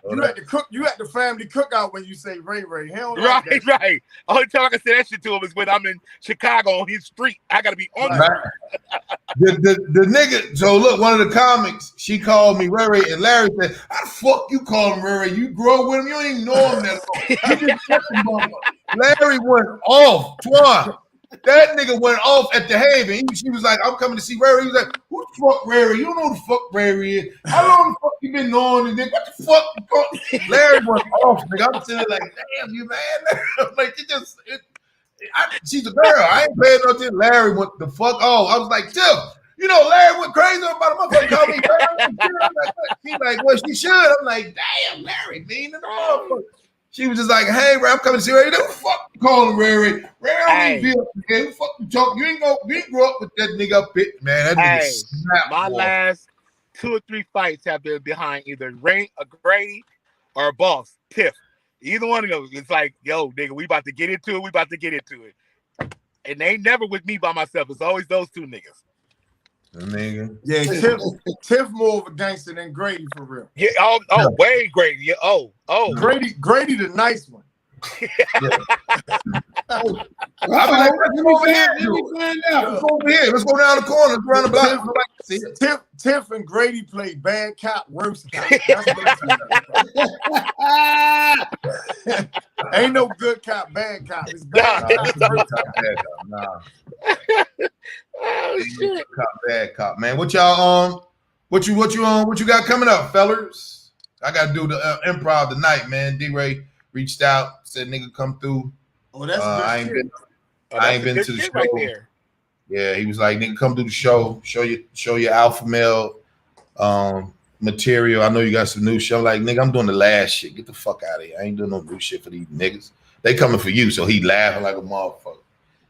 You at the cook, you at the family cookout when you say Ray Ray. He don't right, like that. right. Only time I can say that shit to him is when I'm in Chicago on his street. I gotta be on the nigga. So look, one of the comics, she called me Ray Ray, and Larry said, "How the fuck you call him Ray Ray? You grew up with him. You don't even know him that long." Larry went off twice. That nigga went off at the Haven. She was like, "I'm coming to see Ray Ray." He was like, "Who the fuck Ray Ray? You don't know who the fuck Ray Ray is. How long the fuck you been knowing this nigga? What the fuck?" Larry went off, nigga. I'm sitting there like, "Damn you, man." Like, she's a girl. I ain't paying no attention. Larry went the fuck off. I was like, "Tim, you know, Larry went crazy about a motherfucker called me Larry." She's like, "Well, she should." I'm like, "Damn, Larry mean in the motherfucker." She was just like, "Hey, Ray, I'm coming to see Ray." Who the fuck you calling Ray? Ray don't be up there. Who fuck you talk? You ain't grew up with that nigga up there, man. That nigga snapped. My last 2 or 3 fights have been behind either Ray, a Grady, or a boss, Tiff. Either one of those. It's like, yo, nigga, we about to get into it. We about to get into it. And they ain't never with me by myself. It's always those 2 niggas. Nigga. Yeah, Tiff more of a gangster than Grady for real. Yeah, way Grady. Yeah, Grady the nice one. I'll be like, let's go over here. Let's go over here. Let's go down the corner. Let's run the block. Tiff and Grady play bad cop, worse cop. That's what ain't no good cop, bad cop. It's bad cop, worse cop. Nah. Oh shit. Cop, bad cop, man. What y'all what you got coming up, fellers? I gotta do the improv tonight, man. D-Ray reached out, said nigga come through. Oh, that's I ain't been to the show. Right there. Yeah, he was like, nigga, come do the show, show your alpha male material. I know you got some new shit. I'm like, nigga, I'm doing the last shit. Get the fuck out of here. I ain't doing no new shit for these niggas. They coming for you. So he laughing like a motherfucker.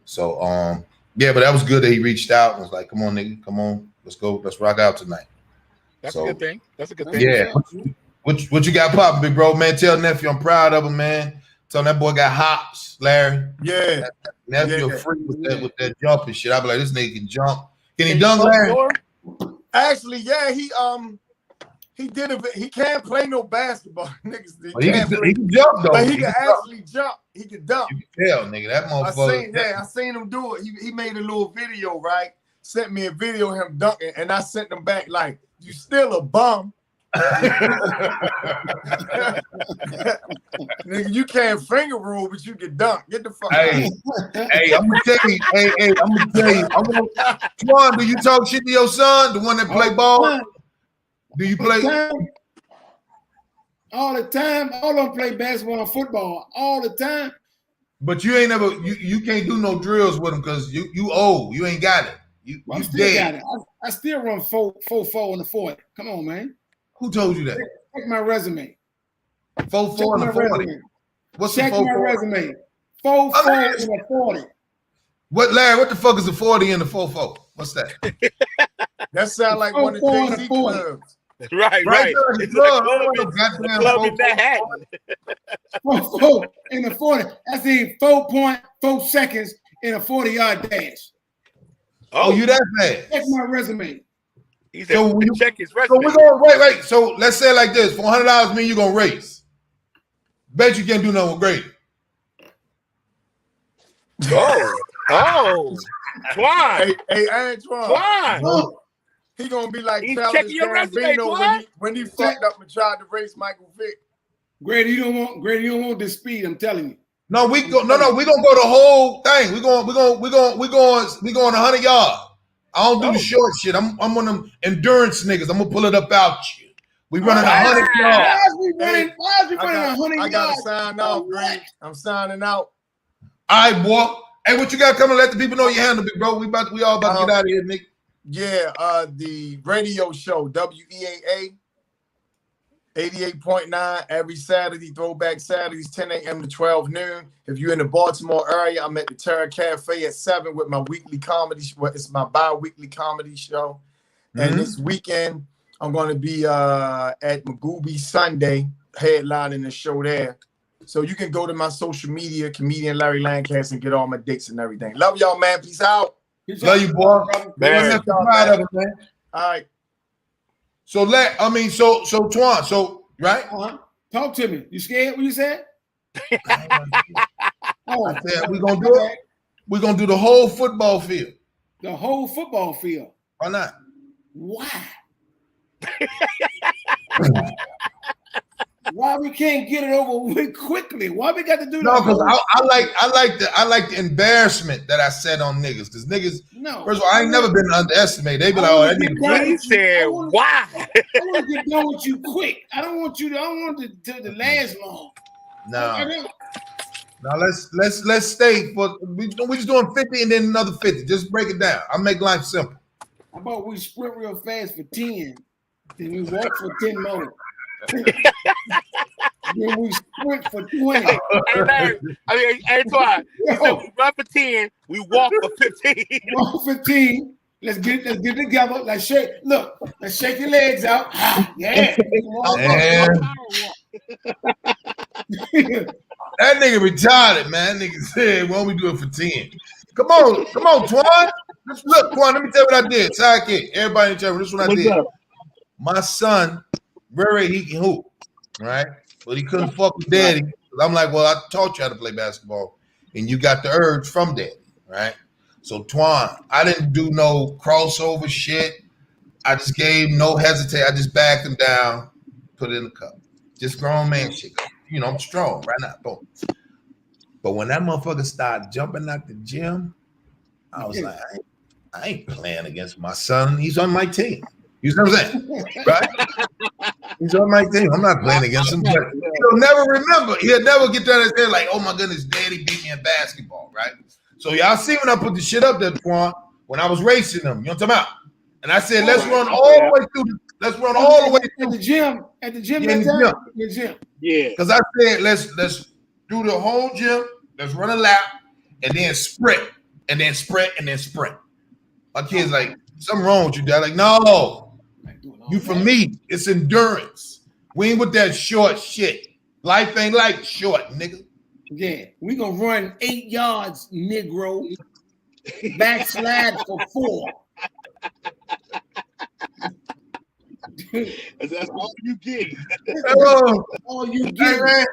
So yeah, but that was good that he reached out and was like, come on, nigga, come on. Let's go, let's rock out tonight. That's a good thing. That's a good thing. Yeah. What you got popping, big bro, man? Tell nephew I'm proud of him, man. Tell him that boy got hops, Larry. Yeah. Nephew a freak with that jumping shit. I be like, this nigga can jump. Can he dunk, Larry? Actually, yeah, he did it. He can't play no basketball, niggas. He can jump though. But he can actually jump. He can dunk. You can tell, nigga. That motherfucker. I seen him do it. He made a little video, right? Sent me a video of him dunking, and I sent him back like, "You still a bum." Nigga, you can't finger roll, but you can dunk. Get the fuck out. Hey, I'm gonna tell you. I'm gonna tell you. Twan, do you talk shit to your son, the one that play ball? Do you play all the time? All of them play basketball and football all the time. But you ain't never you can't do no drills with them because you old. You ain't got it. You still got it. I still run 4.4 in the 40. Come on, man. Who told you that? Check my resume. 4.4 in the 40. What's check the my resume? 4.4 in the 40. What, Larry? What the fuck is a 40 in the 4.4? What's that? That sound like one of Jay-Z clubs. Right. The club in Manhattan. 4.4 in the 40. That's in 4.4 seconds in a 40-yard dash. Oh, you that fast? Check my resume. He said, so check his resume. So we're gonna wait. So let's say it like this: for $100, me, you're gonna race. Bet you can't do nothing with Grady. Twan. Hey, Antoine. Twan. He gonna be like checking your resume, when he fucked up and tried to race Michael Vick. Grady, you don't want this speed. I'm telling you. No, we're gonna go the whole thing. We're going 100 yards. I don't do the short shit. I'm one of them endurance niggas. I'm gonna pull it up out you. We running 100 yards. Why is we running 100 yards? I gotta sign off, Greg. I'm signing out. All right, boy. Hey, what you got coming? Let the people know your handle, big bro. We all about to get out of here, nigga. Yeah, the radio show, WEAA 88.9 every Saturday, Throwback Saturdays, 10 a.m. to 12 noon. If you're in the Baltimore area, I'm at the Terra Cafe at 7 with my weekly comedy show. It's my bi-weekly comedy show. And this weekend, I'm going to be at Magooby Sunday, headlining the show there. So you can go to my social media, comedian Larry Lancaster, and get all my dates and everything. Love y'all, man. Peace out. Love you, boy. Man. Proud of it, man. All right. So Twan, so right? Talk to me. You scared what you said? I said we're gonna do it. We're gonna do the whole football field. The whole football field. Why not? Why? Why we can't get it over with quickly? Why we got to do that? No, because I like the embarrassment that I said on niggas. Because niggas, first of all, I ain't never been underestimated. They be like, oh, that nigga. He said, why? I want to get done with you quick. I don't want it to last long. No. Now let's stay for we just doing 50 and then another 50. Just break it down. I'll make life simple. How about we sprint real fast for 10, then we walk for 10 more? Then we sprint for 20. Hey, Larry, Antoine, he said we run for 10, we walk for 15. Walk for 15. Let's get together. Let's shake. Look, let's shake your legs out. Yeah. That nigga retarded, man. That nigga said, why don't we do it for 10? Come on, Twan. Look, Twan, let me tell you what I did. Sidekick. Everybody in the chat, this is what I did. My son, Ray, he can hoop, right? But he couldn't fuck with daddy. I'm like, well, I taught you how to play basketball, and you got the urge from daddy, right? So, Twan, I didn't do no crossover shit. I just gave no hesitate. I just backed him down, put it in the cup. Just grown man shit. You know, I'm strong right now. Boom. But when that motherfucker started jumping out the gym, I was like, I ain't playing against my son. He's on my team. You know what I'm saying? Right? He's on my team. I'm not playing against him. But he'll never remember. He'll never get to his head like, oh my goodness, daddy beat me in basketball, right? So y'all see when I put the shit up there, Twan, when I was racing them, you know what I'm talking about? And I said, let's run all the way through. Let's run all the way through. At the gym. At the gym. Yeah, In the gym. Yeah. Because I said, let's do the whole gym. Let's run a lap and then sprint and then sprint and then sprint. My kid's like, something wrong with you, Dad? Like, no, you for me. It's endurance. We ain't with that short shit. Life ain't like short, nigga. Yeah, we gonna run 8 yards, Negro. Backslide for 4. That's all you get. All you get. Man.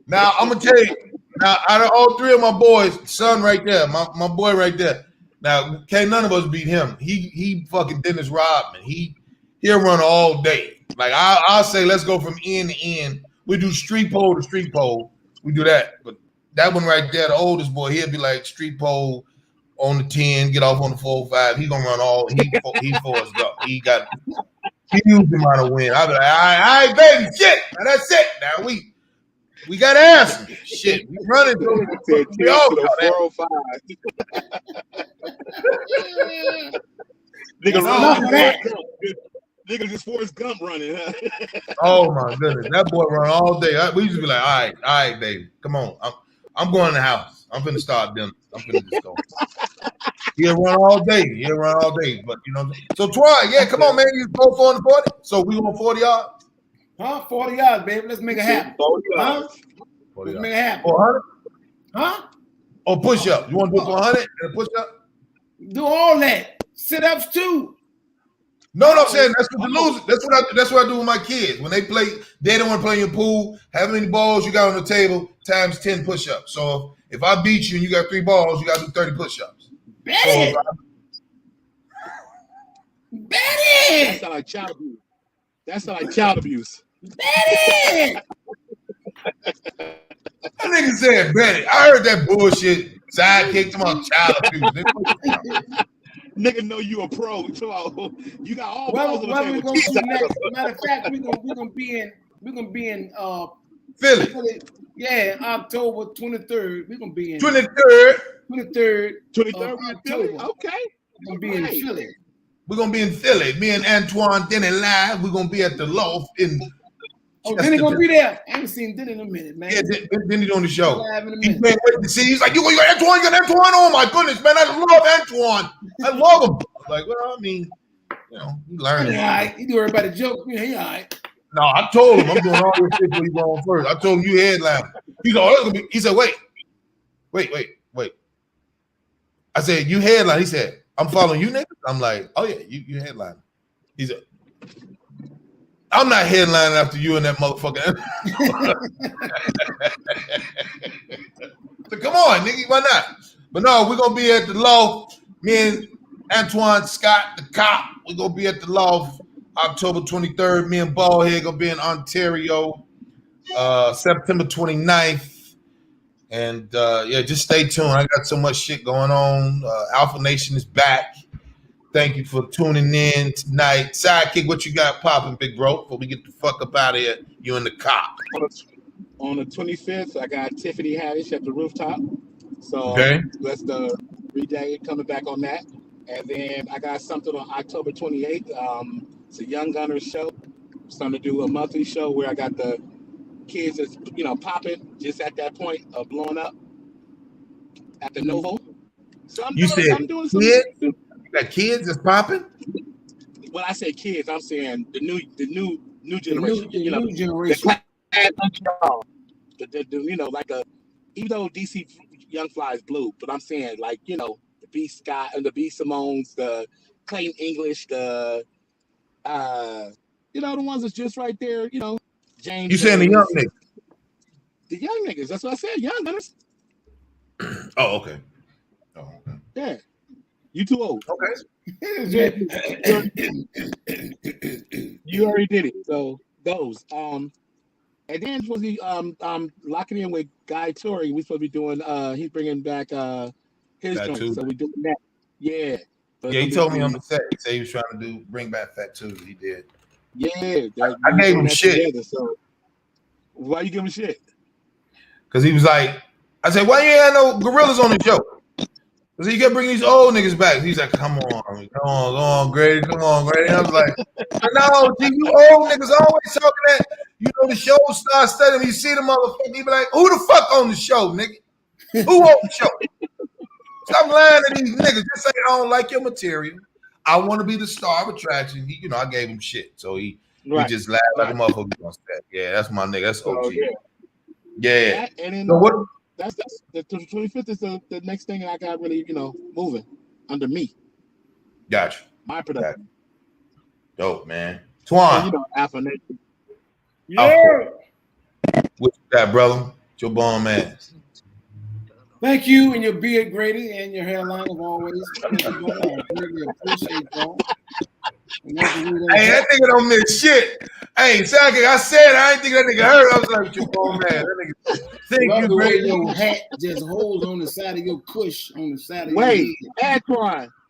Now I'm gonna tell you. Now out of all 3 of my boys, son right there, my boy right there. Now can't none of us beat him. He fucking Dennis Rodman. He'll run all day. Like I'll say, let's go from end to end. We do street pole to street pole. We do that. But that one right there, the oldest boy, he'll be like street pole on the 10, get off on the 4-5. He gonna run all. He Forrest Gump. He got huge amount of wind. I'll be like, all right, baby, shit. Now that's it. Now we got ass. Shit, we running through we all got Nigga just Forrest Gump running. Huh? Oh my goodness, that boy run all day. We used to be like, all right, baby, come on. I'm going in the house. I'm finna start dinner. I'm finna just go. He'll run all day. But you know, so Twan, yeah, come on, man. You go 40. So we going 40 yards. Huh? 40 yards, baby. Let's make it happen. 40 yards. Huh? Let's make it happen. 400? Huh? Or push up. You want to do 400 and a push up? Do all that. Sit-ups too. No, I'm saying that's what you lose. That's what I do with my kids. When they play, they don't want to play in your pool. How many balls you got on the table times 10 push-ups. So if I beat you and you got 3 balls, you got to do 30 push-ups. Bet it. That sound like child abuse. Bet it. That nigga said bet it. I heard that bullshit. Sidekick to my child abuse. Nigga know you a pro. You got all Well, balls on what the we table. gonna do next? Matter of fact, we're gonna be in Philly. Yeah, October 23rd. We're gonna be in 23rd. 23rd. 23rd in Philly. October. Okay. We're gonna be in Philly. We're gonna be in Philly. Me and Antoine Denny live. We're gonna be at the Loft in. Oh, Denny gonna be there. I ain't seen Denny in a minute, man. Yeah, Denny doing the show. Live in a He minute. can't wait to see. He's like, you got Antoine, Oh my goodness, man, I love Antoine. I love him. I'm like, well, I mean, you know, he learning. He all right. He do everybody joke. Yeah, he all right. No, I told him I'm doing all this shit when he going first. I told him you headline. He said, oh, he said, wait. I said, you headline. He said, I'm following you, nigga. I'm like, oh yeah, you headline. He said, I'm not headlining after you and that motherfucker. So come on, nigga, why not? But no, we're gonna be at the Loft. Me and Antoine Scott, the cop, we're gonna be at the Loft October 23rd. Me and Ballhead gonna be in Ontario September 29th. And yeah, just stay tuned. I got so much shit going on. Alpha Nation is back. Thank you for tuning in tonight. Sidekick, what you got popping, big bro? Before we get the fuck up out of here, you and the cop. On the 25th, I got Tiffany Haddish at the Rooftop. So Okay. that's the reday coming back on that. And then I got something on October 28th. It's a Young Gunners show. So I'm going to do a monthly show where I got the kids is popping just at that point of blowing up at the Novo. So I'm doing some. Kids? You got kids that's popping? When I say kids, I'm saying the new generation. The new generation. Even though DC Young Fly is blue, but I'm saying the B Scott and the B Simones, the Clayton English, the ones that's just right there, James. You saying the young niggas? The young niggas. That's what I said. Young niggas. Oh, okay. Yeah. You too old. Okay. You already did it. So those. And then supposed to be locking in with Guy Tori. We supposed to be doing he's bringing back his joint. So we're doing that. Yeah. So yeah, he told me on the set. He said he was trying to bring back Fat Tuesday. He did. Yeah. I gave him shit. Together, so why you give him shit? Because he was like, I said, why you ain't had no gorillas on the show? Because he kept bringing these old niggas back. He's like, come on, Grady, come on, Grady. I was like, no, G, you old niggas always talking that, the show starts studying. You see the motherfucker, he be like, who the fuck on the show, nigga? Who on the show? Stop lying to these niggas. Just say I don't like your material. I want to be the star of attraction. He, I gave him shit. So he just laughed like a motherfucker on set. Yeah, that's my nigga. That's OG. Yeah. And then, so what? That's the 25th is the next thing I got really, moving under me. Gotcha. My production. Dope, man. Twan. Alpha Nation. Yeah. What you got, brother? Your bomb ass. Thank you and your beard, Grady, and your hairline as always. I really appreciate y'all. Hey, that nigga don't miss shit. Hey, Sakic, I said I didn't think that nigga heard. I was like, your bomb ass. That nigga. Thank you, Grady. Your hat just holds on the side of your cush on the side of Wait, your head.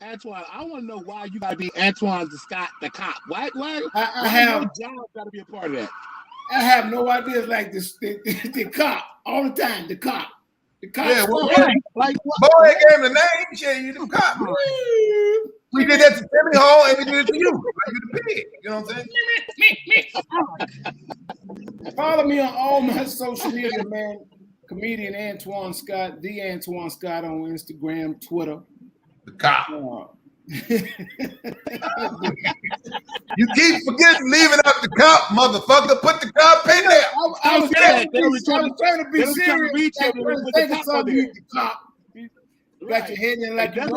Antoine, I want to know why you gotta be Antoine Scott the cop. Why? I have John got to be a part of that. I have no idea. It's like the cop all the time. The cop. The cop. Yeah, well, Boy gave him the name. Shit, you the cop. We did that to Timmy Hall, and we did it to you. Like you the pig. You know what I'm saying? Follow me on all my social media, man. Comedian Antoine Scott, the Antoine Scott on Instagram, Twitter. The cop. You keep forgetting leaving out the cop, motherfucker. Put the cop in there. I was trying to be serious. The cop. Got your head in like you know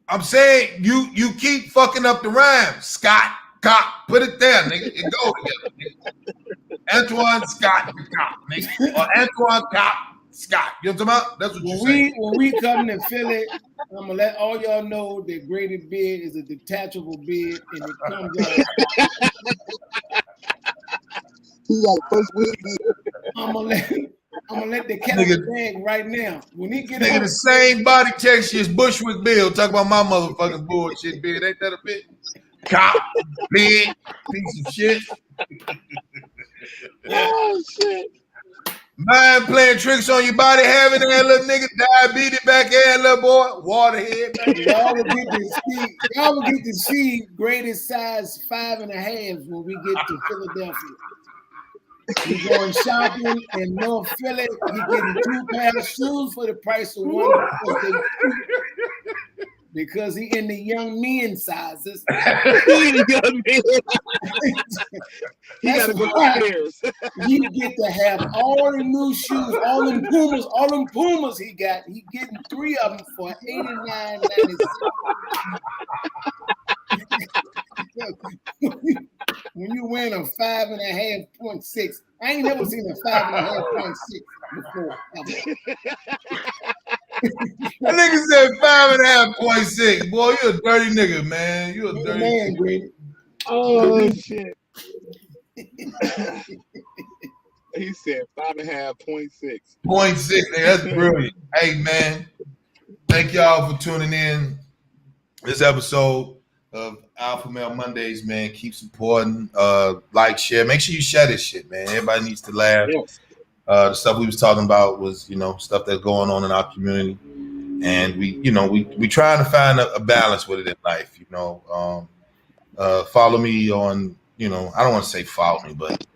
I'm saying you keep fucking up the rhyme. Scott, cop, put it there, nigga. It go together, nigga. Antoine Scott, the cop, nigga. Or Antoine Cop Scott. You know what I'm talking about? That's what you're saying. When we come to Philly, I'm gonna let all y'all know that Grady beard is a detachable beard and it comes out. He got first wheel beard. I'm gonna let the cat out the bag right now. When he get nigga, the same body texture as Bushwick Bill. Talk about my motherfucking bullshit beard. Ain't that a bitch? Cop, big piece of shit. Oh shit. Mind playing tricks on your body, having that little nigga diabetes back there, little boy, waterhead. Y'all will get to see Grady's size 5.5 when we get to Philadelphia. He's going shopping in North Philly. He's getting 2 pairs of shoes for the price of one because he in the young men sizes. He got to go upstairs. You get to have all the new shoes, all them Pumas he got. He getting 3 of them for $89.96. When you win a 5.5.6, I ain't never seen a 5.5.6 before. That nigga said 5.5.6. Boy, you a dirty nigga, man. You a dirty man, Grady. Oh shit. He said 5.5.6. 0.6. That's brilliant. Hey, man. Thank y'all for tuning in this episode of Alpha Male Mondays, man. Keep supporting, like, share. Make sure you share this shit, man. Everybody needs to laugh. Yes. The stuff we was talking about was, stuff that's going on in our community, and we trying to find a balance with it in life. Follow me on you know, I don't want to say follow me, but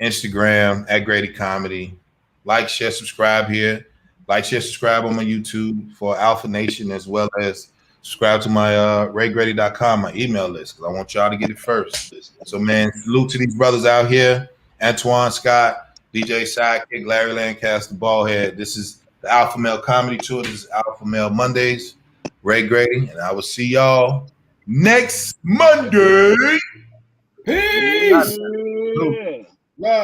Instagram at Grady Comedy. Like, share, subscribe here. Like, share, subscribe on my YouTube for Alpha Nation, as well as subscribe to my RayGrady.com, my email list, because I want y'all to get it first. So, man, salute to these brothers out here. Antoine Scott, DJ Sidekick, Larry Lancaster, Ballhead. This is the Alpha Male Comedy Tour. This is Alpha Male Mondays. Ray Grady, and I will see y'all next Monday. Peace. Yeah. Love.